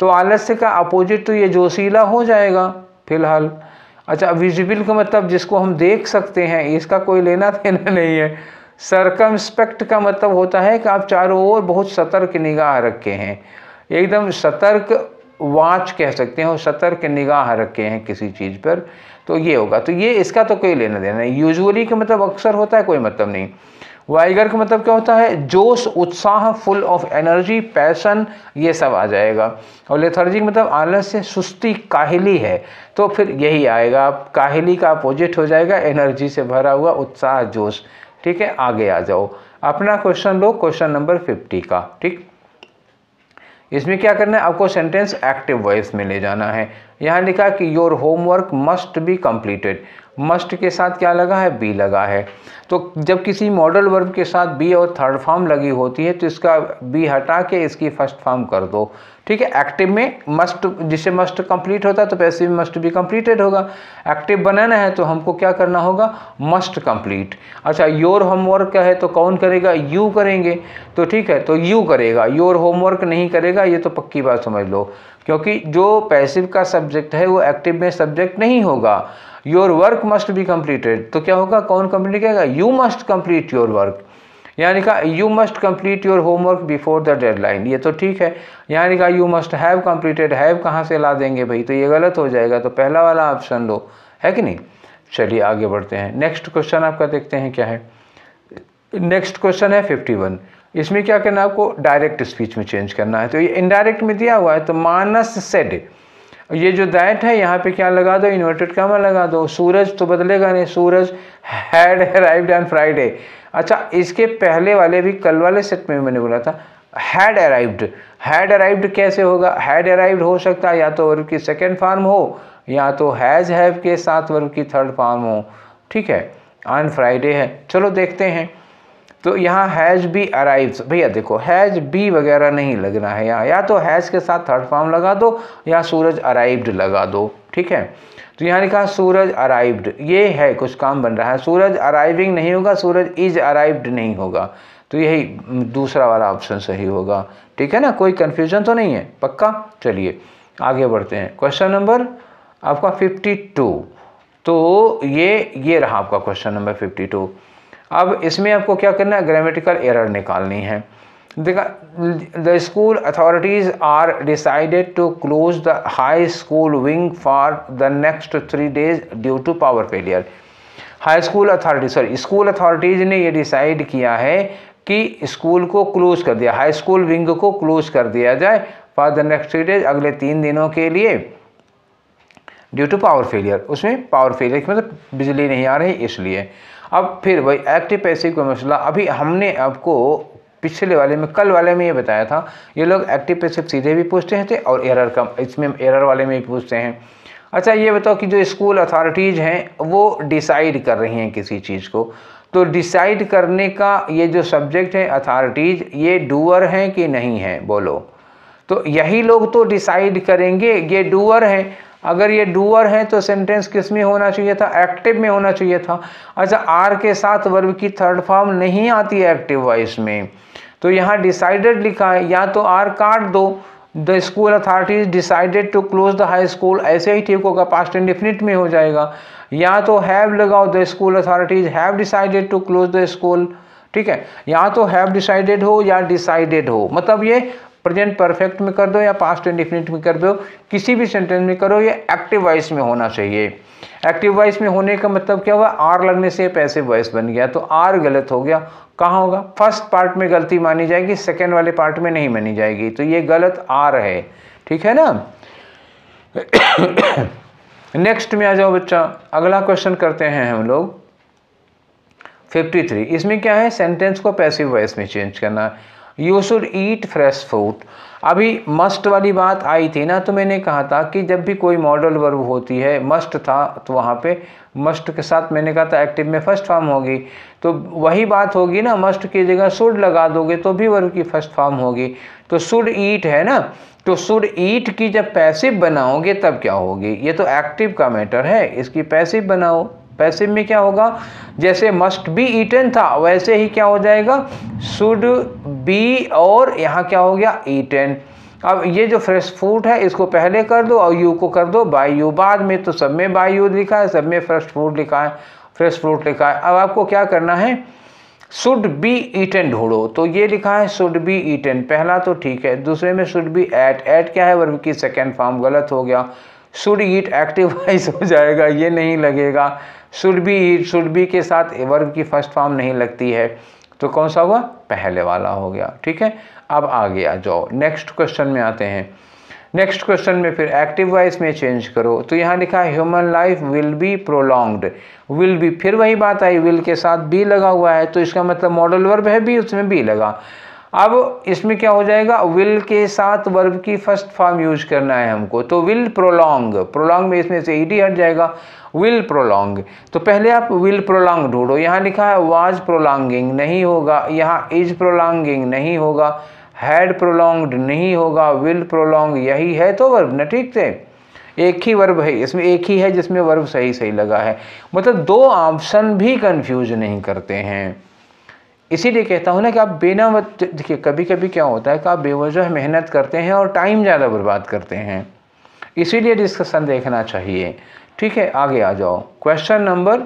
तो आलस्य का अपोजिट तो ये जोशीला हो जाएगा फिलहाल। अच्छा, विजिबल का मतलब जिसको हम देख सकते हैं, इसका कोई लेना देना नहीं है। सर्कमस्पेक्ट का मतलब होता है कि आप चारों ओर बहुत सतर्क निगाह रखे हैं, एकदम सतर्क वाच कह सकते हो, सतर्क निगाह रखे हैं किसी चीज़ पर, तो ये होगा। तो ये इसका तो कोई लेना देना नहीं। यूजुअली का मतलब अक्सर होता है, कोई मतलब नहीं। वाइगर का मतलब क्या होता है, जोश, उत्साह, फुल ऑफ एनर्जी, पैशन, ये सब आ जाएगा। और लेथर्जी का मतलब आलस्य, सुस्ती, काहिली है, तो फिर यही आएगा। काहिली का अपोजिट हो जाएगा एनर्जी से भरा हुआ उत्साह, जोश, ठीक है। आगे आ जाओ, अपना क्वेश्चन लो, क्वेश्चन नंबर 50 का, ठीक। इसमें क्या करना है, आपको सेंटेंस एक्टिव वॉइस में ले जाना है। यहाँ लिखा कि your homework must be completed. Must के साथ क्या लगा है, बी लगा है। तो जब किसी मॉडल वर्ब के साथ बी और थर्ड फॉर्म लगी होती है, तो इसका बी हटा के इसकी फर्स्ट फॉर्म कर दो, ठीक है। एक्टिव में मस्ट, जिससे मस्ट कंप्लीट होता है, तो पैसिव में मस्ट बी कंप्लीटेड होगा। एक्टिव बनाना है तो हमको क्या करना होगा, मस्ट कंप्लीट। अच्छा, योर होमवर्क का है तो कौन करेगा, यू करेंगे, तो ठीक है, तो यू करेगा, योर होमवर्क नहीं करेगा, ये तो पक्की बात समझ लो, क्योंकि जो पैसिव का सब्जेक्ट है वो एक्टिव में सब्जेक्ट नहीं होगा। Your work must be completed, तो क्या होगा, कौन कंप्लीट करेगा, you must complete your work. यहाँ लिखा you must complete your homework before the deadline, ये तो ठीक है। यहाँ लिखा you must have completed, have कहाँ से ला देंगे भाई, तो ये गलत हो जाएगा, तो पहला वाला ऑप्शन लो, है कि नहीं। चलिए आगे बढ़ते हैं, नेक्स्ट क्वेश्चन आपका देखते हैं क्या है। नेक्स्ट क्वेश्चन है 51। इसमें क्या करना है, आपको डायरेक्ट स्पीच में चेंज करना है। तो ये इनडायरेक्ट में दिया हुआ है, तो मानस सेड, ये जो दैट है यहाँ पे क्या लगा दो, इन्वर्टेड कामा लगा दो। सूरज तो बदलेगा नहीं, सूरज हैड अराइव्ड ऑन फ्राइडे। अच्छा, इसके पहले वाले भी कल वाले सेट में मैंने बोला था हैड अराइव्ड। हैड अराइव्ड कैसे होगा? हैड अराइव्ड हो सकता है या तो वर्ब की सेकेंड फॉर्म हो या तो हैज़ हैव के साथ वर्ब की थर्ड फॉर्म हो। ठीक है, ऑन फ्राइडे है, चलो देखते हैं। तो यहाँ हैज़ बी अराइव्स, भैया देखो हैज़ बी वगैरह नहीं लगना है यहाँ, या तो हैज़ के साथ थर्ड फॉर्म लगा दो या सूरज अराइव्ड लगा दो। ठीक है, तो यहाँ लिखा सूरज अराइव्ड, ये है कुछ काम बन रहा है। सूरज अराइविंग नहीं होगा, सूरज इज अराइव्ड नहीं होगा, तो यही दूसरा वाला ऑप्शन सही होगा। ठीक है ना, कोई कन्फ्यूजन तो नहीं है, पक्का। चलिए आगे बढ़ते हैं। क्वेश्चन नंबर आपका 52, तो ये रहा आपका क्वेश्चन नंबर 52। अब इसमें आपको क्या करना है, ग्रामेटिकल एरर निकालनी है। देखा, the school authorities are decided to close the high school wing for the next 3 days due to power failure. High school authority school authorities ने ये डिसाइड किया है कि स्कूल को क्लोज कर दिया, हाई स्कूल विंग को क्लोज कर दिया जाए फॉर द नेक्स्ट 3 days, अगले 3 दिनों के लिए, ड्यू टू पावर फेलियर। उसमें पावर फेलियर मतलब बिजली नहीं आ रही इसलिए। अब फिर वही एक्टिव पैसिव का मसला, अभी हमने आपको पिछले वाले में, कल वाले में ये बताया था, ये लोग एक्टिव पैसिव सीधे भी पूछते हैं और एरर का, इसमें एरर वाले में भी पूछते हैं। अच्छा ये बताओ कि जो स्कूल अथॉरिटीज़ हैं वो डिसाइड कर रही हैं किसी चीज़ को, तो डिसाइड करने का ये जो सब्जेक्ट है अथॉरिटीज़, ये डूअर हैं कि नहीं है, बोलो। तो यही लोग तो डिसाइड करेंगे, ये डूअर हैं। अगर ये डूअर है तो सेंटेंस किस में होना चाहिए था, एक्टिव में होना चाहिए था। अच्छा, आर के साथ वर्ब की थर्ड फॉर्म नहीं आती है एक्टिव वॉइस में, तो यहाँ डिसाइडेड लिखा है, या तो आर काट दो, the school authorities decided to close the high school, ऐसे ही ठीक होगा, पास्ट इंडेफिनिट में हो जाएगा। या तो हैव लगाओ, the school authorities have decided to close the school. ठीक है, या तो हैव डिसाइडेड हो या डिसाइडेड हो, मतलब ये प्रेजेंट परफेक्ट में कर दो या पास्ट इंडेफिनिट में कर दो, किसी भी सेंटेंस में करो, ये एक्टिव वॉइस में होना चाहिए। एक्टिव वॉइस में होने का मतलब क्या हुआ, आर लगने से पैसिव वॉइस बन गया, तो आर गलत हो गया। कहाँ होगा, फर्स्ट पार्ट में गलती मानी जाएगी, सेकेंड वाले पार्ट में नहीं मानी जाएगी, तो ये गलत आर है। ठीक है ना। नेक्स्ट में आ जाओ बच्चा, अगला क्वेश्चन करते हैं हम लोग 53। इसमें क्या है, सेंटेंस को पैसिव वॉइस में चेंज करना। You should eat fresh fruit. अभी मस्ट वाली बात आई थी ना, तो मैंने कहा था कि जब भी कोई मॉडल वर्ब होती है, मस्ट था तो वहाँ पे मस्ट के साथ मैंने कहा था एक्टिव में फर्स्ट फॉर्म होगी, तो वही बात होगी ना, मस्ट की जगह शुड लगा दोगे तो भी वर्ब की फर्स्ट फॉर्म होगी। तो शुड ईट है ना, तो शुड ईट की जब पैसिव बनाओगे तब क्या होगी, ये तो एक्टिव का मैटर है, इसकी पैसिव बनाओ। पैसिव में क्या होगा, जैसे मस्ट बी ईटन था वैसे ही क्या हो जाएगा, शुड बी, और यहाँ क्या हो गया, ईटन। अब ये जो फ्रेश फ्रूट है इसको पहले कर दो और यू को कर दो बाय यू, बाद में तो सब में बाय यू लिखा है, सब में फ्रेश फ्रूट लिखा है, फ्रेश फ्रूट लिखा है। अब आपको क्या करना है, शुड बी ईटन ढूंढो, तो ये लिखा है शुड बी ईटन, पहला तो ठीक है, दूसरे में शुड बी एट क्या है, वर्ब की सेकेंड फॉर्म, गलत हो गया। शुड ईट एक्टिव वॉइस हो जाएगा, ये नहीं लगेगा। Should be eat, should be के साथ वर्ब की फर्स्ट फॉर्म नहीं लगती है, तो कौन सा हुआ, पहले वाला हो गया। ठीक है, अब आगे आ जाओ, नेक्स्ट क्वेश्चन में आते हैं। नेक्स्ट क्वेश्चन में फिर एक्टिव वॉइस में चेंज करो, तो यहाँ लिखा है human life will be prolonged. Will be, फिर वही बात आई, विल के साथ बी लगा हुआ है, तो इसका मतलब मॉडल वर्ब है बी, उसमें बी लगा। अब इसमें क्या हो जाएगा, विल के साथ वर्ब की फर्स्ट फॉर्म यूज करना है हमको, तो विल प्रोलॉन्ग, प्रोलॉन्ग में इसमें से ईडी हट जाएगा, विल प्रोलॉन्ग। तो पहले आप विल प्रोलॉन्ग ढूंढो, यहाँ लिखा है वाज प्रोलॉन्गिंग, नहीं होगा, यहाँ इज प्रोलॉन्गिंग नहीं होगा, हैड प्रोलॉन्ग्ड नहीं होगा, विल प्रोलॉन्ग यही है तो वर्ब ना, ठीक से एक ही वर्ब है इसमें, एक ही है जिसमें वर्ब सही लगा है, मतलब दो ऑप्शन भी कंफ्यूज नहीं करते हैं। इसीलिए कहता हूँ ना कि आप बिना, देखिए कभी कभी क्या होता है कि आप बेवजह मेहनत करते हैं और टाइम ज़्यादा बर्बाद करते हैं, इसीलिए डिस्कशन देखना चाहिए। ठीक है, आगे आ जाओ, क्वेश्चन नंबर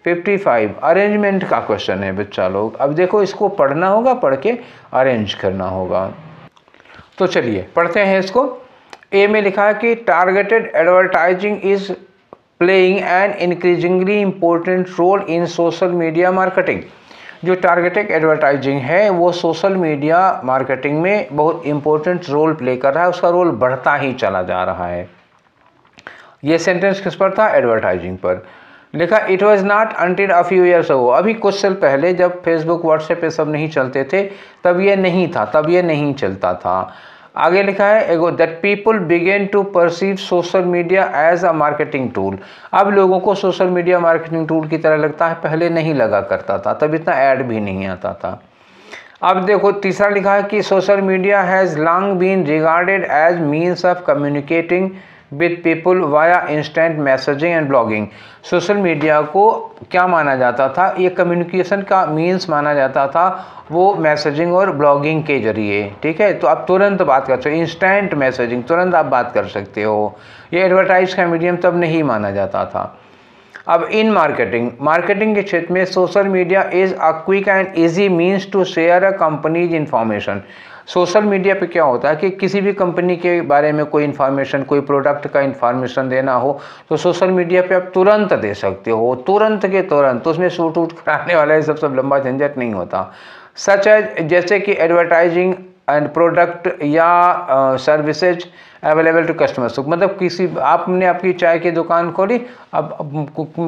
55 अरेंजमेंट का क्वेश्चन है बच्चा लोग। अब देखो इसको पढ़ना होगा, पढ़ के अरेंज करना होगा। तो चलिए पढ़ते हैं इसको। ए में लिखा है कि targeted advertising is playing an increasingly important role in social media marketing. जो टारगेटेड एडवर्टाइजिंग है वो सोशल मीडिया मार्केटिंग में बहुत इंपॉर्टेंट रोल प्ले कर रहा है, उसका रोल बढ़ता ही चला जा रहा है। ये सेंटेंस किस पर था? एडवर्टाइजिंग पर। लिखा it was not until a few years ago, अभी कुछ साल पहले जब फेसबुक व्हाट्सएप ये सब नहीं चलते थे तब ये नहीं था, तब ये नहीं चलता था। आगे लिखा है ago that people begin to perceive social media as a marketing tool, अब लोगों को सोशल मीडिया मार्केटिंग टूल की तरह लगता है, पहले नहीं लगा करता था, तब इतना ऐड भी नहीं आता था। अब देखो तीसरा लिखा है कि social media has long been regarded as means of communicating with people via instant messaging and blogging. Social media को क्या माना जाता था? ये कम्युनिकेशन का मीन्स माना जाता था, वो मैसेजिंग और ब्लॉगिंग के जरिए। ठीक है, तो आप तुरंत बात कर सकते हो, इंस्टेंट मैसेजिंग, तुरंत आप बात कर सकते हो। ये एडवर्टाइज का मीडियम तब नहीं माना जाता था। अब इन मार्केटिंग के क्षेत्र में social media is a quick and easy means to share a company's information. Social media पे क्या होता है कि किसी भी कंपनी के बारे में कोई इन्फॉर्मेशन, कोई प्रोडक्ट का इन्फॉर्मेशन देना हो तो सोशल मीडिया पे आप तुरंत दे सकते हो, तुरंत के तुरंत, तो उसमें शूट वूट कराने वाला ये सब लंबा झंझट नहीं होता। सच एज जैसे कि एडवर्टाइजिंग एंड प्रोडक्ट या सर्विसेज अवेलेबल टू कस्टमर्स, मतलब किसी आपने आपकी चाय की दुकान खोली, अब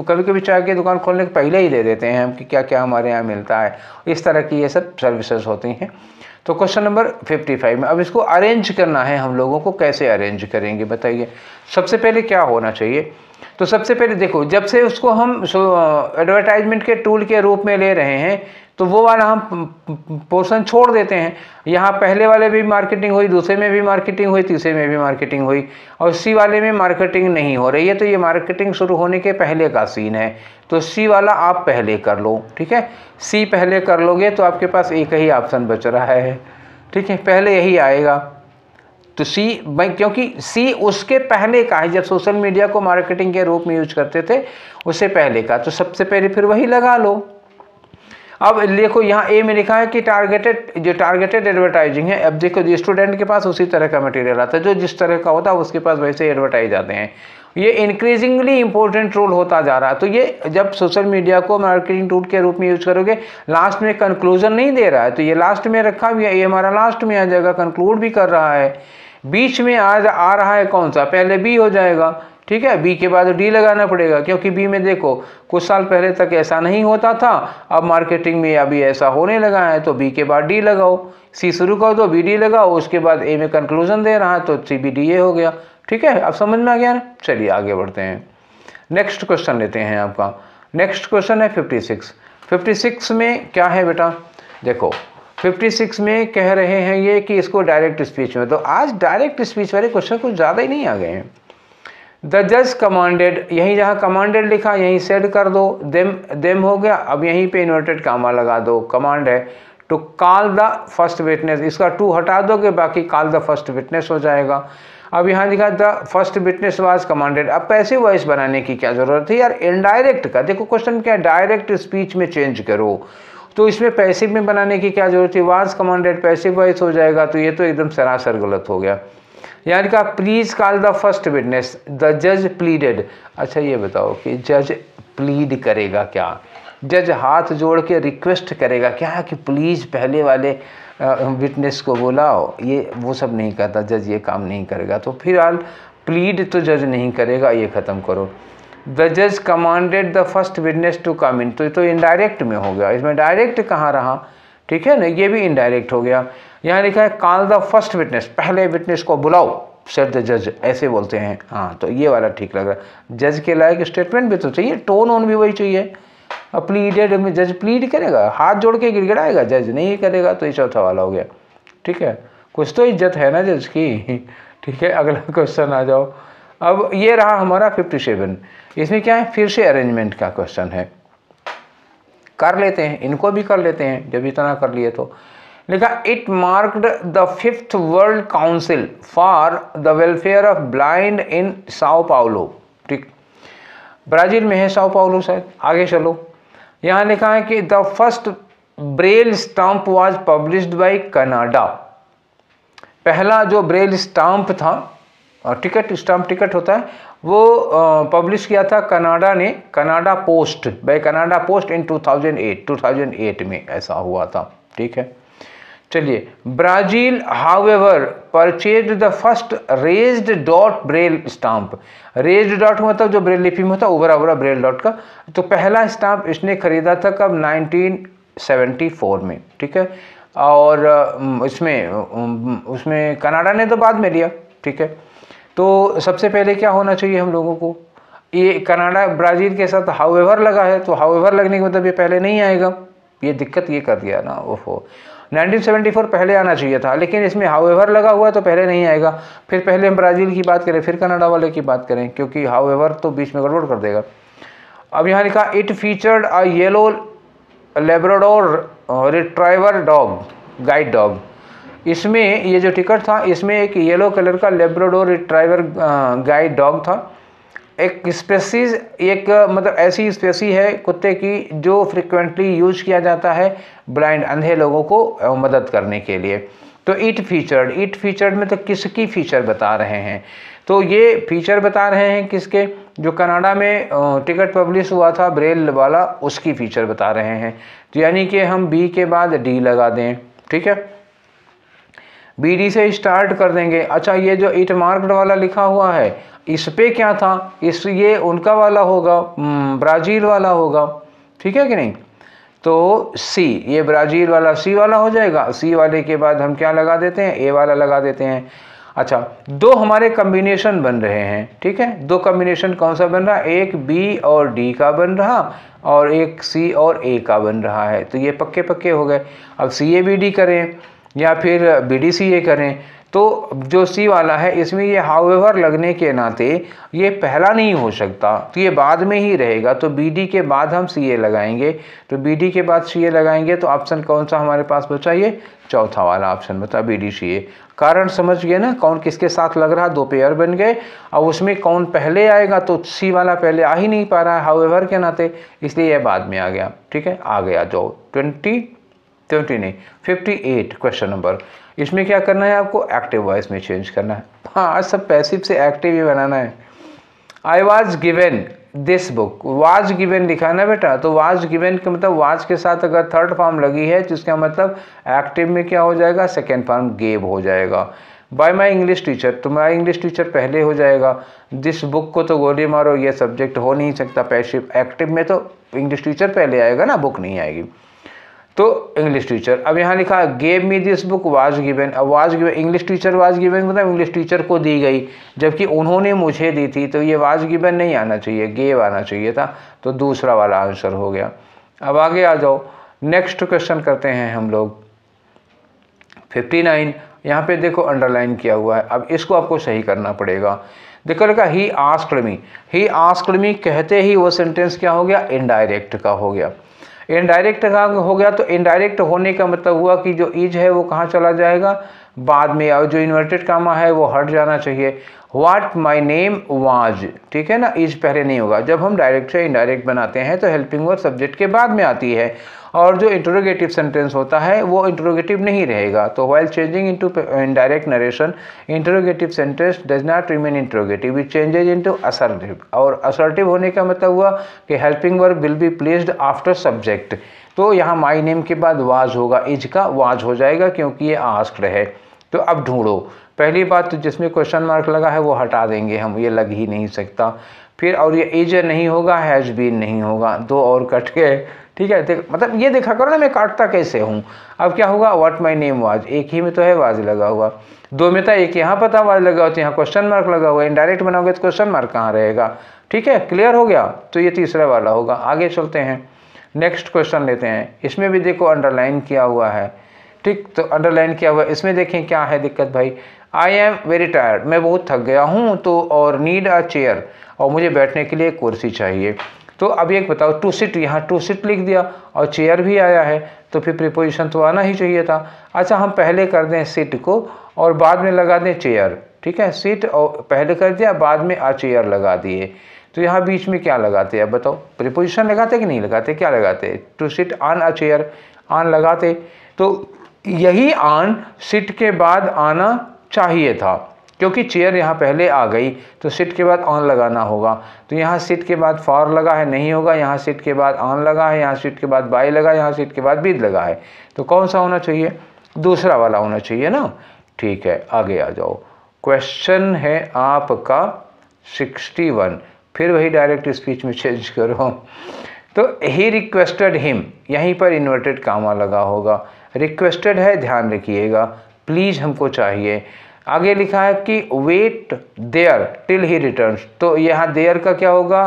कभी कभी चाय की दुकान खोलने के पहले ही दे देते हैं हम कि क्या क्या हमारे यहाँ मिलता है, इस तरह की ये सब सर्विसेज होती हैं। तो क्वेश्चन नंबर 55 में अब इसको अरेंज करना है हम लोगों को, कैसे अरेंज करेंगे बताइए। सबसे पहले क्या होना चाहिए? तो सबसे पहले देखो, जब से उसको हम एडवर्टाइजमेंट के टूल के रूप में ले रहे हैं तो वो वाला हम पोर्शन छोड़ देते हैं। यहाँ पहले वाले भी मार्केटिंग हुई, दूसरे में भी मार्केटिंग हुई, तीसरे में भी मार्केटिंग हुई, और सी वाले में मार्केटिंग नहीं हो रही है, तो ये मार्केटिंग शुरू होने के पहले का सीन है, तो सी वाला आप पहले कर लो। ठीक है, सी पहले कर लोगे तो आपके पास एक ही ऑप्शन बच रहा है। ठीक है, पहले यही आएगा, तो सी क्योंकि सी उसके पहले का है, जब सोशल मीडिया को मार्केटिंग के रूप में यूज करते थे उससे पहले का, तो सबसे पहले फिर वही लगा लो। अब देखो यहाँ ए में लिखा है कि टारगेटेड एडवर्टाइजिंग है। अब देखो स्टूडेंट के पास उसी तरह का मटेरियल आता है, जो जिस तरह का होता है उसके पास वैसे एडवर्टाइज आते हैं। ये इंक्रीजिंगली इंपॉर्टेंट रोल होता जा रहा है। तो ये जब सोशल मीडिया को मार्केटिंग टूल के रूप में यूज करोगे, लास्ट में कंक्लूजन नहीं दे रहा है, तो ये लास्ट में रखा भी है, ये हमारा लास्ट में आ जाएगा, कंक्लूड भी कर रहा है। बीच में आ रहा है कौन सा? पहले बी हो जाएगा। ठीक है, बी के बाद डी लगाना पड़ेगा, क्योंकि बी में देखो कुछ साल पहले तक ऐसा नहीं होता था, अब मार्केटिंग में अभी ऐसा होने लगा है, तो बी के बाद डी लगाओ। सी शुरू कर दो, बी डी लगाओ, उसके बाद ए में कंक्लूजन दे रहा है तो सी बी डी ए हो गया। ठीक है, अब समझ में आ गया ना? चलिए आगे बढ़ते हैं, नेक्स्ट क्वेश्चन लेते हैं आपका। नेक्स्ट क्वेश्चन है 56। 56 में क्या है बेटा? देखो 56 में कह रहे हैं ये कि इसको डायरेक्ट स्पीच में, तो आज डायरेक्ट स्पीच वाले क्वेश्चन कुछ ज़्यादा ही नहीं आ गए हैं। द जज कमांडेड, यहीं जहाँ कमांडेड लिखा यहीं सेड कर दो, देम हो गया, अब यहीं पे इन्वर्टेड कामा लगा दो, कमांड है to call the first witness, इसका टू हटा दोगे बाकी कॉल द फर्स्ट विटनेस हो जाएगा। अब यहाँ लिखा the first witness was commanded, अब पैसिव वॉइस बनाने की क्या जरूरत है यार? इनडायरेक्ट का देखो क्वेश्चन क्या है, डायरेक्ट स्पीच में चेंज करो, तो इसमें पैसिव में बनाने की क्या जरूरत है? वाज कमांडेड पैसिव वॉइस हो जाएगा, तो ये तो एकदम सरासर गलत हो गया। यानी कि please call the first witness, the जज प्लीडेड। अच्छा ये बताओ कि जज प्लीड करेगा क्या? जज हाथ जोड़ के रिक्वेस्ट करेगा क्या कि प्लीज पहले वाले विटनेस को बुलाओ? ये वो सब नहीं करता जज, ये काम नहीं करेगा। तो फिलहाल प्लीड तो जज नहीं करेगा, ये ख़त्म करो। द जज commanded the first witness to come in, तो इनडायरेक्ट में हो गया, इसमें डायरेक्ट कहाँ रहा? ठीक है ना, ये भी इनडायरेक्ट हो गया। यहाँ लिखा है कॉल द फर्स्ट विटनेस, पहले विटनेस को बुलाओ, सेड द जज, ऐसे बोलते हैं। हाँ, तो ये वाला ठीक लग रहा है। जज के लायक स्टेटमेंट भी तो चाहिए, टोन ऑन भी वही चाहिए। अब प्लीडेड में जज प्लीड करेगा, हाथ जोड़ के गिड़गिड़ाएगा? जज नहीं करेगा, तो ये चौथा वाला हो गया। ठीक है, कुछ तो इज्जत है ना जज की। ठीक है, अगला क्वेश्चन आ जाओ। अब ये रहा हमारा 57। इसमें क्या है? फिर से अरेंजमेंट का क्वेश्चन है, कर लेते हैं, इनको भी कर लेते हैं जब इतना कर लिए तो। लिखा it marked the 5th world council for the welfare of blind in Sao Paulo. ठीक, ब्राजील में है साओ पाउलो शायद। आगे चलो, यहाँ लिखा है कि the first braille stamp was published by Canada. पहला जो ब्रेल स्टाम्प था, टिकट, स्टाम्प टिकट होता है, वो पब्लिश किया था कनाडा ने, Canada post, by Canada post in 2008 में ऐसा हुआ था। ठीक है, चलिए, Brazil however purchased the first raised dot braille stamp. Raised dot मतलब जो ब्रेल लिपि में होता है उभरा उभरा ब्रेल डॉट का, तो पहला स्टाम्प इसने खरीदा था कब? 1974 में, ठीक है। और उसमें कनाडा ने तो बाद में लिया, ठीक है। तो सबसे पहले क्या होना चाहिए हम लोगों को, ये कनाडा ब्राज़ील के साथ हाउएवर लगा है, तो हाउएवर लगने के मतलब ये पहले नहीं आएगा, ये दिक्कत ये कर दिया ना। ओहो, 1974 पहले आना चाहिए था, लेकिन इसमें हाउएवर लगा हुआ है तो पहले नहीं आएगा। फिर पहले हम ब्राज़ील की बात करें, फिर कनाडा वाले की बात करें, क्योंकि हाउएवर तो बीच में गड़बड़ कर देगा। अब यहाँ लिखा it featured a yellow Labrador retriever dog, guide dog. इसमें ये जो टिकट था, इसमें एक येलो कलर का लेब्राडोर रिट्राइवर गाइड डॉग था। एक स्पेसीज, एक मतलब ऐसी स्पेसी है कुत्ते की जो फ्रिक्वेंटली यूज किया जाता है ब्लाइंड, अंधे लोगों को मदद करने के लिए। तो इट फीचर्ड में तो किसकी फीचर बता रहे हैं? तो ये फीचर बता रहे हैं किसके? जो कनाडा में टिकट पब्लिश हुआ था ब्रेल वाला, उसकी फीचर बता रहे हैं। तो यानी कि हम बी के बाद डी लगा दें, ठीक है। BD से स्टार्ट कर देंगे। अच्छा, ये जो इट मार्क्ड वाला लिखा हुआ है, इस पे क्या था? ये उनका वाला होगा, ब्राज़ील वाला होगा, ठीक है कि नहीं। तो सी, ये ब्राज़ील वाला सी वाला हो जाएगा। सी वाले के बाद हम क्या लगा देते हैं? ए वाला लगा देते हैं। अच्छा, दो हमारे कम्बिनेशन बन रहे हैं, ठीक है। दो कम्बिनेशन कौन सा बन रहा है? एक बी और डी का बन रहा और एक सी और ए का बन रहा है। तो ये पक्के पक्के हो गए। अब CA-BD करें या फिर BD-CA करें, तो जो सी वाला है इसमें ये हाउएवर लगने के नाते ये पहला नहीं हो सकता, तो ये बाद में ही रहेगा। तो BD के बाद हम CA लगाएंगे, तो BD के बाद CA लगाएंगे, तो ऑप्शन कौन सा हमारे पास बचा? ये चौथा वाला ऑप्शन बता, BD-CA। कारण समझ गए ना, कौन किसके साथ लग रहा, दो पेयर बन गए। अब उसमें कौन पहले आएगा? तो सी वाला पहले आ ही नहीं पा रहा है हाउएवर के नाते, इसलिए यह बाद में आ गया, ठीक है। आ गया जो 20 नहीं 58 क्वेश्चन नंबर। इसमें क्या करना है आपको? एक्टिव वॉइस में चेंज करना है। हाँ, आज सब पैसिव से एक्टिव ही बनाना है। I was given this book, was given लिखा है ना बेटा, तो वाज गिवन का मतलब वाज के साथ अगर थर्ड फॉर्म लगी है तो इसका मतलब एक्टिव में क्या हो जाएगा? सेकेंड फॉर्म गेव हो जाएगा। बाय माई इंग्लिश टीचर, तो माई इंग्लिश टीचर पहले हो जाएगा। दिस बुक को तो गोली मारो, ये सब्जेक्ट हो नहीं सकता पैसिव। एक्टिव में तो इंग्लिश टीचर पहले आएगा ना, बुक नहीं आएगी। तो इंग्लिश टीचर, अब यहाँ लिखा gave me this book was given. अब was given, English teacher was given मतलब इंग्लिश टीचर को दी गई, जबकि उन्होंने मुझे दी थी, तो ये वाज गिवन नहीं आना चाहिए, गेव आना चाहिए था। तो दूसरा वाला आंसर हो गया। अब आगे आ जाओ, नेक्स्ट क्वेश्चन करते हैं हम लोग। 59, यहाँ पे देखो अंडरलाइन किया हुआ है। अब इसको आपको सही करना पड़ेगा। देखो लिखा he asked me, he asked me कहते ही वो सेंटेंस क्या हो गया? इनडायरेक्ट का हो गया। इनडायरेक्ट का हो गया, तो इनडायरेक्ट होने का मतलब हुआ कि जो इज है वो कहाँ चला जाएगा? बाद में। और जो इन्वर्टेड कामा है वो हट जाना चाहिए। व्हाट माई नेम वाज, ठीक है ना, इज पहले नहीं होगा। जब हम डायरेक्ट से इनडायरेक्ट बनाते हैं तो हेल्पिंग वर्ब सब्जेक्ट के बाद में आती है, और जो इंट्रोगेटिव सेंटेंस होता है वो इंट्रोगेटिव नहीं रहेगा। तो while changing into indirect narration, interrogative sentence does not remain interrogative, it changes into assertive. और असर्टिव होने का मतलब हुआ कि helping verb will be placed after subject. तो यहाँ माई नेम के बाद वाज होगा, इज का वाज हो जाएगा क्योंकि ये आस्क्ड है। तो अब ढूंढो, पहली बात तो जिसमें क्वेश्चन मार्क लगा है वो हटा देंगे हम, ये लग ही नहीं सकता। फिर और ये इज नहीं होगा, हैज़ बीन नहीं होगा, दो और कट गए, ठीक है। मतलब ये देखा करो ना मैं काटता कैसे हूँ। अब क्या होगा? व्हाट माई नेम वाज, एक ही में तो है वाज लगा हुआ, दो में था, एक यहाँ पता वाज लगा हुआ, तो यहाँ क्वेश्चन मार्क लगा हुआ। इनडायरेक्ट बनाओगे तो क्वेश्चन मार्क कहाँ रहेगा? ठीक है, क्लियर हो गया। तो ये तीसरा वाला होगा। आगे चलते हैं, नेक्स्ट क्वेश्चन लेते हैं। इसमें भी देखो अंडरलाइन किया हुआ है, ठीक। तो अंडरलाइन किया हुआ है, इसमें देखें क्या है दिक्कत भाई। आई एम वेरी टायर्ड, मैं बहुत थक गया हूँ, तो और नीड अ चेयर, और मुझे बैठने के लिए कुर्सी चाहिए। तो अब एक बताओ, टू सिट, यहाँ टू सिट लिख दिया और चेयर भी आया है, तो फिर प्रीपोजिशन तो आना ही चाहिए था। अच्छा, हम पहले कर दें सिट को और बाद में लगा दें चेयर, ठीक है। सिट और पहले कर दिया, बाद में आ चेयर लगा दिए, तो यहाँ बीच में क्या लगाते हैं? अब बताओ, प्रीपोजिशन लगाते कि नहीं लगाते? क्या लगाते? To sit on a chair, on लगाते। तो यही ऑन सिट के बाद आना चाहिए था, क्योंकि चेयर यहाँ पहले आ गई, तो सिट के बाद ऑन लगाना होगा। तो यहाँ सिट के बाद फॉर लगा है, नहीं होगा। यहाँ सिट के बाद ऑन लगा है, यहाँ सिट के बाद बाय लगा है, यहाँ सिट के बाद विद लगा है। तो कौन सा होना चाहिए? दूसरा वाला होना चाहिए ना। ठीक है, आगे आ जाओ। क्वेश्चन है आपका 61, फिर वही डायरेक्ट स्पीच में चेंज करो। तो ही रिक्वेस्टेड हिम, यहीं पर इन्वर्टेड कामा लगा होगा। रिक्वेस्टेड है, ध्यान रखिएगा, प्लीज़ हमको चाहिए। आगे लिखा है कि wait there till he returns, तो यहाँ देयर का क्या होगा,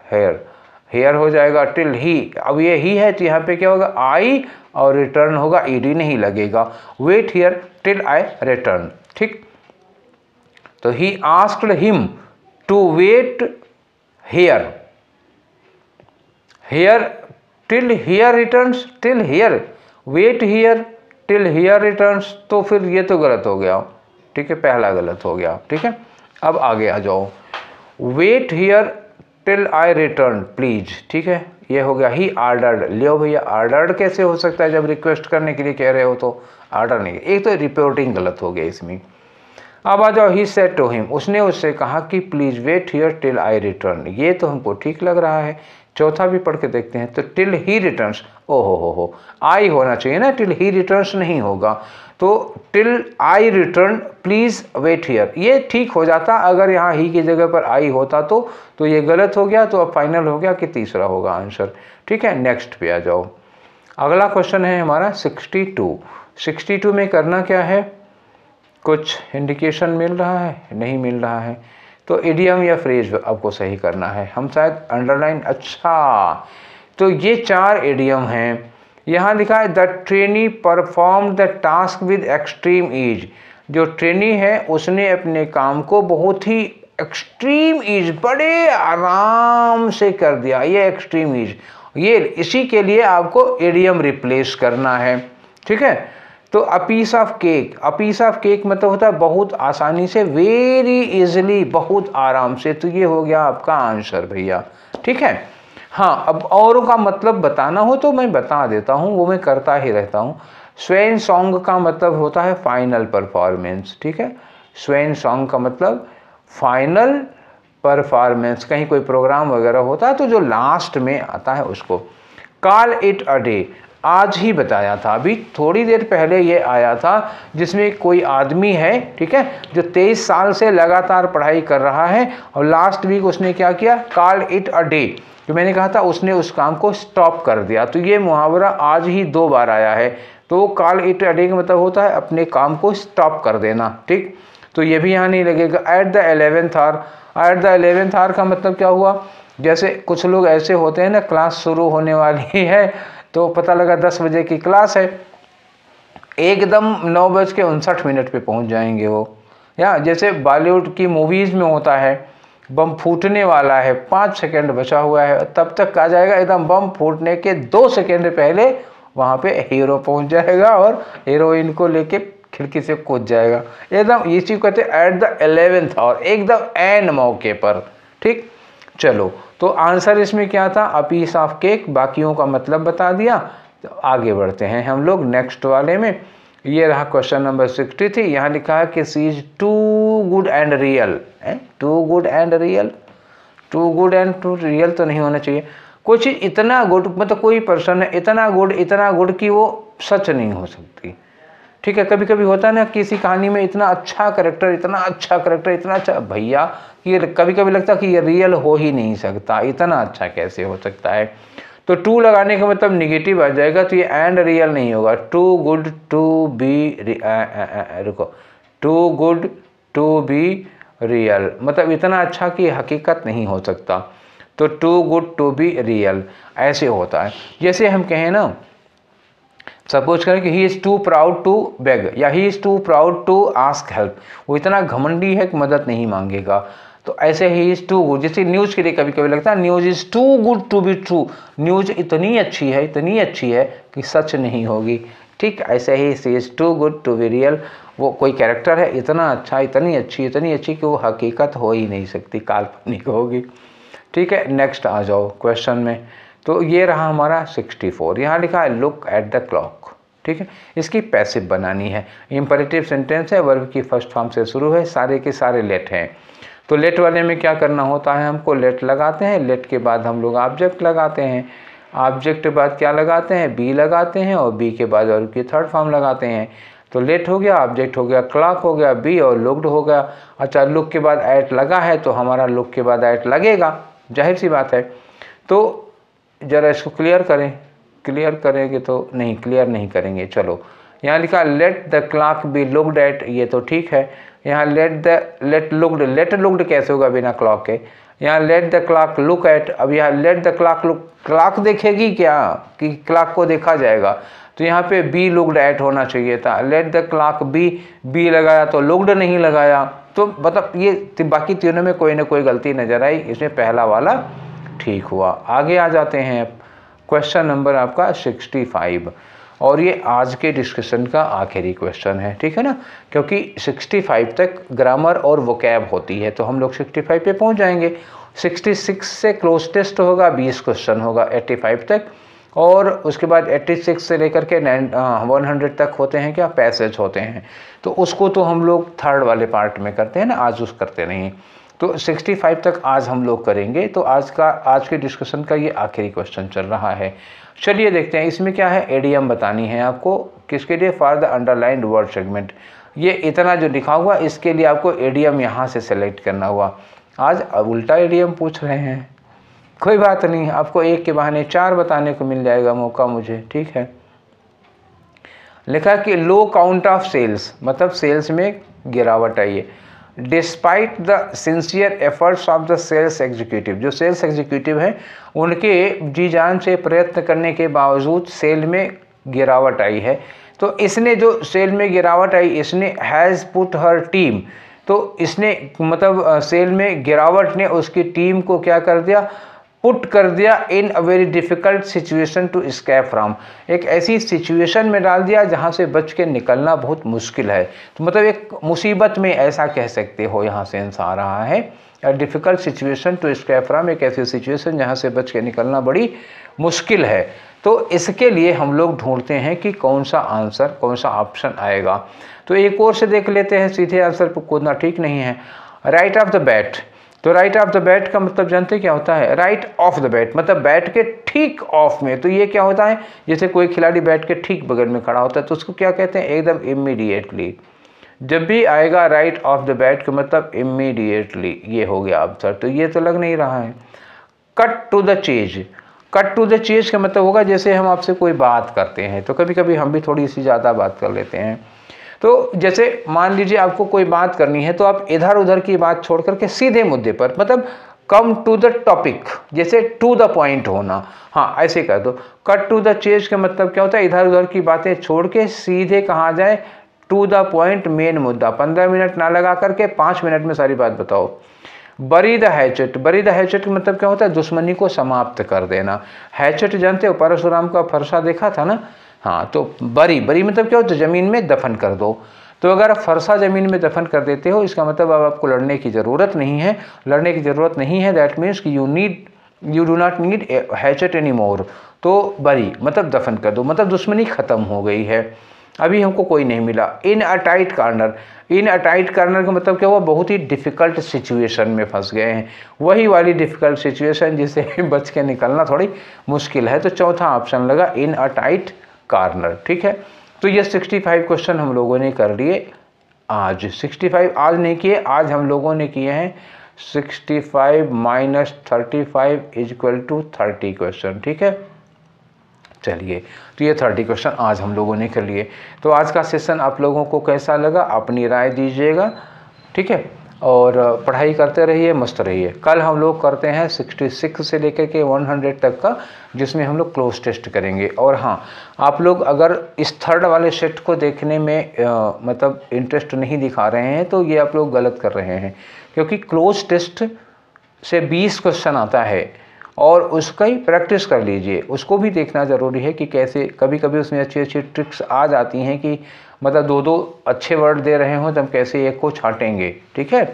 हेयर, हेयर हो जाएगा टिल ही। अब ये ही है तो यहाँ पे क्या होगा, आई, और रिटर्न होगा ईडी नहीं लगेगा। Wait here till I return. ठीक, तो he asked him to wait here, here till here returns, till here, wait here till here returns, तो फिर ये तो गलत हो गया। ठीक है, पहला गलत हो गया। ठीक है, अब आगे आ जाओ। Wait here till I return please. ठीक है, ये हो गया ही आर्डर्ड। लियो भैया, आर्डर्ड कैसे हो सकता है जब रिक्वेस्ट करने के लिए कह रहे हो, तो आर्डर नहीं, एक तो रिपोर्टिंग गलत हो गया इसमें। अब आ जाओ, ही सेड टू हिम, उसने उससे कहा कि please wait here till I return, ये तो हमको ठीक लग रहा है। चौथा भी पढ़ के देखते हैं, तो टिल ही रिटर्न्स, ओ हो, आई होना चाहिए ना, टिल ही रिटर्न्स नहीं होगा, तो till I return please wait here, ये ठीक हो जाता अगर यहाँ ही की जगह पर आई होता तो ये गलत हो गया। तो अब फाइनल हो गया कि तीसरा होगा आंसर। ठीक है, नेक्स्ट पे आ जाओ। अगला क्वेश्चन है हमारा 62। 62 में करना क्या है, कुछ इंडिकेशन मिल रहा है, नहीं मिल रहा है, तो इडियम या फ्रेज आपको सही करना है। हम शायद अंडरलाइन, अच्छा, तो ये 4 इडियम हैं। यहाँ लिखा है the trainee perform the task with extreme ease, जो ट्रेनी है उसने अपने काम को बहुत ही एक्सट्रीम ईज, बड़े आराम से कर दिया, ये एक्सट्रीम ईज, ये इसी के लिए आपको इडियम रिप्लेस करना है। ठीक है, तो a piece of cake, a piece of cake मतलब होता है बहुत आसानी से, वेरी इजीली, बहुत आराम से, तो ये हो गया आपका आंसर भैया। ठीक है, हाँ, अब औरों का मतलब बताना हो तो मैं बता देता हूँ, वो मैं करता ही रहता हूँ। स्वेन सॉन्ग का मतलब होता है फाइनल परफॉर्मेंस। ठीक है, स्वेन सॉन्ग का मतलब फाइनल परफॉर्मेंस, कहीं कोई प्रोग्राम वगैरह होता है तो जो लास्ट में आता है उसको। कॉल इट अ डे, आज ही बताया था, अभी थोड़ी देर पहले ये आया था, जिसमें कोई आदमी है, ठीक है, जो 23 साल से लगातार पढ़ाई कर रहा है, और लास्ट वीक उसने क्या किया, कॉल इट अ डे, जो मैंने कहा था उसने उस काम को स्टॉप कर दिया। तो ये मुहावरा आज ही 2 बार आया है, तो कॉल इट अ डे का मतलब होता है अपने काम को स्टॉप कर देना। ठीक, तो ये भी यहाँ नहीं लगेगा। At the 11th hour, at the 11th hour का मतलब क्या हुआ, जैसे कुछ लोग ऐसे होते हैं ना, क्लास शुरू होने वाली है तो पता लगा 10 बजे की क्लास है, एकदम 9:59 पे पहुंच जाएंगे वो। या जैसे बॉलीवुड की मूवीज़ में होता है, बम फूटने वाला है, 5 सेकंड बचा हुआ है, तब तक आ जाएगा, एकदम बम फूटने के 2 सेकंड पहले वहाँ पे हीरो पहुँच जाएगा और हीरोइन को लेके खिड़की से कूद जाएगा। एकदम ये चीज़ कहते हैं एट द 11th आवर, एकदम एन मौके पर। ठीक, चलो, तो आंसर इसमें क्या था, अ पीस ऑफ केक, बाकियों का मतलब बता दिया। तो आगे बढ़ते हैं हम लोग नेक्स्ट वाले में। ये रहा क्वेश्चन नंबर 63। यहाँ लिखा है कि she is too good and real, too good and real, too good and too real तो नहीं होना चाहिए, कोई चीज़ इतना गुड, मतलब कोई पर्सन है इतना गुड कि वो सच नहीं हो सकती। ठीक है, कभी कभी होता है ना किसी कहानी में इतना अच्छा करेक्टर, इतना अच्छा भैया, ये कभी कभी लगता है कि ये रियल हो ही नहीं सकता, इतना अच्छा कैसे हो सकता है। तो टू लगाने का मतलब निगेटिव आ जाएगा, तो ये एंड रियल नहीं होगा। टू गुड टू बी, रुको, too good to be real मतलब इतना अच्छा कि हकीकत नहीं हो सकता, तो too good to be real ऐसे होता है। जैसे हम कहें ना, सपोज करें कि he is too proud to beg, या he is too proud to ask help, वो इतना घमंडी है कि मदद नहीं मांगेगा। तो ऐसे ही इज़ टू गुड, जैसे न्यूज़ के लिए कभी कभी लगता है news is too good to be true, news इतनी अच्छी है कि सच नहीं होगी। ठीक, ऐसे ही she is too good to be real, वो कोई कैरेक्टर है इतना अच्छा, इतनी अच्छी कि वो हकीकत हो ही नहीं सकती, काल्पनिक होगी। ठीक है, नेक्स्ट आ जाओ क्वेश्चन में। तो ये रहा हमारा 64। यहाँ लिखा है लुक एट द क्लॉक। ठीक है, इसकी पैसिव बनानी है, इंपरेटिव सेंटेंस है, वर्ब की फर्स्ट फॉर्म से शुरू है, सारे के सारे लेट हैं। तो लेट वाले में क्या करना होता है, हमको लेट लगाते हैं, लेट के बाद हम लोग ऑब्जेक्ट लगाते हैं, ऑब्जेक्ट के बाद क्या लगाते हैं, बी लगाते हैं, और बी के बाद वर्ब की थर्ड फॉर्म लगाते हैं। तो लेट हो गया, ऑब्जेक्ट हो गया, क्लॉक हो गया, बी, और लुक्ड हो गया। अच्छा, लुक के बाद एट लगा है तो हमारा लुक के बाद एट लगेगा, जाहिर सी बात है। तो ज़रा इसको क्लियर करें, क्लियर करेंगे तो नहीं, क्लियर नहीं करेंगे। चलो, यहाँ लिखा let the clock B looked at, ये तो ठीक है। यहाँ लेट लुक्ड कैसे होगा बिना क्लॉक के। यहाँ let the clock look at, अब यहाँ let the clock look, clock देखेगी क्या कि क्लॉक को देखा जाएगा, तो यहाँ पे बी लुक्ड एट होना चाहिए था। लेट द क्लॉक बी लगाया तो लुक्ड नहीं लगाया, तो मतलब ये बाकी तीनों में कोई ना कोई गलती नजर आई, इसमें पहला वाला ठीक हुआ। आगे आ जाते हैं, क्वेश्चन नंबर आपका 65, और ये आज के डिस्कशन का आखिरी क्वेश्चन है, ठीक है ना, क्योंकि 65 तक ग्रामर और वोकैब होती है, तो हम लोग 65 पे पहुंच जाएंगे। 66 से क्लोज टेस्ट होगा, 20 क्वेश्चन होगा 85 तक, और उसके बाद 86 से लेकर के 100 तक होते हैं क्या, पैसेज होते हैं। तो उसको तो हम लोग थर्ड वाले पार्ट में करते हैं ना, आज उस करते नहीं। तो 65 तक आज हम लोग करेंगे। तो आज के डिस्कशन का ये आखिरी क्वेश्चन चल रहा है। चलिए देखते हैं इसमें क्या है। एडीएम बतानी है आपको, किसके लिए, for the underlined word segment. ये इतना जो लिखा हुआ इसके लिए आपको एडीएम यहाँ से सेलेक्ट करना हुआ। आज उल्टा एडीएम पूछ रहे हैं, कोई बात नहीं, आपको एक के बहाने 4 बताने को मिल जाएगा मौका मुझे, ठीक है। लिखा कि लो काउंट ऑफ सेल्स, मतलब सेल्स में गिरावट आई है। Despite the sincere efforts of the sales executive, जो सेल्स एग्जीक्यूटिव हैं उनके जी जान से प्रयत्न करने के बावजूद सेल में गिरावट आई है। तो इसने जो सेल में गिरावट आई, इसने हैज़ पुट हर टीम, तो इसने मतलब सेल में गिरावट ने उसकी टीम को क्या कर दिया, पुट कर दिया in a very difficult situation to escape from, एक ऐसी सिचुएशन में डाल दिया जहाँ से बच के निकलना बहुत मुश्किल है। तो मतलब एक मुसीबत में, ऐसा कह सकते हो, यहाँ से आंसर आ रहा है difficult situation to escape from, एक ऐसी सिचुएशन जहाँ से बच के निकलना बड़ी मुश्किल है। तो इसके लिए हम लोग ढूंढते हैं कि कौन सा आंसर, कौन सा ऑप्शन आएगा। तो एक और से देख लेते हैं, सीधे आंसर पर कूदना ठीक नहीं है। राइट ऑफ द बैट, तो राइट ऑफ द बैट का मतलब जानते क्या होता है, राइट ऑफ द बैट मतलब बैट के ठीक ऑफ में। तो ये क्या होता है, जैसे कोई खिलाड़ी बैट के ठीक बगल में खड़ा होता है तो उसको क्या कहते हैं, एकदम इमीडिएटली। जब भी आएगा राइट ऑफ द बैट का मतलब इमीडिएटली, ये हो गया आंसर। तो ये तो लग नहीं रहा है। Cut to the chase, cut to the chase का मतलब होगा जैसे हम आपसे कोई बात करते हैं, तो कभी कभी हम भी थोड़ी सी ज़्यादा बात कर लेते हैं। तो जैसे मान लीजिए आपको कोई बात करनी है तो आप इधर उधर की बात छोड़ करके सीधे मुद्दे पर, मतलब कम टू द टॉपिक, जैसे टू द पॉइंट होना, हाँ ऐसे कर दो। कट टू द चेज का मतलब क्या होता है, इधर उधर की बातें छोड़ के सीधे कहाँ जाए, टू द पॉइंट, मेन मुद्दा। 15 मिनट ना लगा करके 5 मिनट में सारी बात बताओ। बरी द हैचेट, बरी द हैचेट का मतलब क्या होता है, दुश्मनी को समाप्त कर देना। हैचेट जानते हो, परशुराम का फरसा देखा था ना, हाँ, तो बरी मतलब क्या होता है, ज़मीन में दफन कर दो। तो अगर आप फरसा ज़मीन में दफन कर देते हो, इसका मतलब अब आपको लड़ने की ज़रूरत नहीं है, लड़ने की ज़रूरत नहीं है। दैट मीन्स कि you do not need hatchet any more. तो बरी मतलब दफन कर दो, मतलब दुश्मनी ख़त्म हो गई है, अभी हमको कोई नहीं मिला। In a tight corner, in a tight corner का मतलब क्या हुआ, बहुत ही डिफ़िकल्ट सिचुएशन में फंस गए हैं, वही वाली डिफ़िकल्ट सिचुएशन जिससे बच के निकलना थोड़ी मुश्किल है। तो चौथा ऑप्शन लगा इन अ टाइट कॉर्नर, ठीक है। तो ये 65 क्वेश्चन हम लोगों ने कर लिए आज। 65 आज नहीं किए, आज हम लोगों ने किए हैं 65 माइनस 35 इक्वल टू 30 क्वेश्चन, ठीक है। चलिए, तो ये 30 क्वेश्चन आज हम लोगों ने कर लिए। तो आज का सेशन आप लोगों को कैसा लगा, अपनी राय दीजिएगा, ठीक है। और पढ़ाई करते रहिए, मस्त रहिए। कल हम लोग करते हैं 66 से लेकर के 100 तक का, जिसमें हम लोग क्लोज टेस्ट करेंगे। और हाँ, आप लोग अगर इस थर्ड वाले सेट को देखने में मतलब इंटरेस्ट नहीं दिखा रहे हैं तो ये आप लोग गलत कर रहे हैं, क्योंकि क्लोज टेस्ट से 20 क्वेश्चन आता है और उसका ही प्रैक्टिस कर लीजिए। उसको भी देखना ज़रूरी है कि कैसे, कभी कभी उसमें अच्छी अच्छी ट्रिक्स आ जाती हैं कि मतलब दो अच्छे वर्ड दे रहे हो तो हम कैसे एक को छांटेंगे, ठीक है।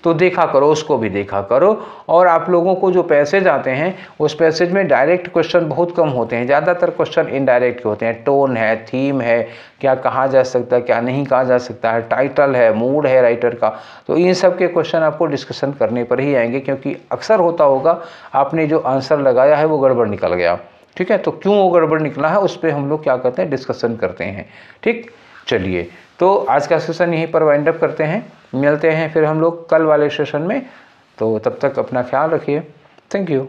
तो देखा करो, उसको भी देखा करो। और आप लोगों को जो पैसेज आते हैं उस पैसेज में डायरेक्ट क्वेश्चन बहुत कम होते हैं, ज़्यादातर क्वेश्चन इनडायरेक्ट होते हैं। टोन है, थीम है, क्या कहा जा सकता है, क्या नहीं कहा जा सकता है, टाइटल है, मूड है राइटर का, तो इन सब के क्वेश्चन आपको डिस्कशन करने पर ही आएंगे, क्योंकि अक्सर होता होगा आपने जो आंसर लगाया है वो गड़बड़ निकल गया, ठीक है, तो क्यों वो गड़बड़ निकला है उस पर हम लोग क्या करते हैं, डिस्कशन करते हैं। ठीक, चलिए तो आज का सेशन यहीं पर वाइंड अप करते हैं, मिलते हैं फिर हम लोग कल वाले सेशन में। तो तब तक अपना ख्याल रखिए, थैंक यू।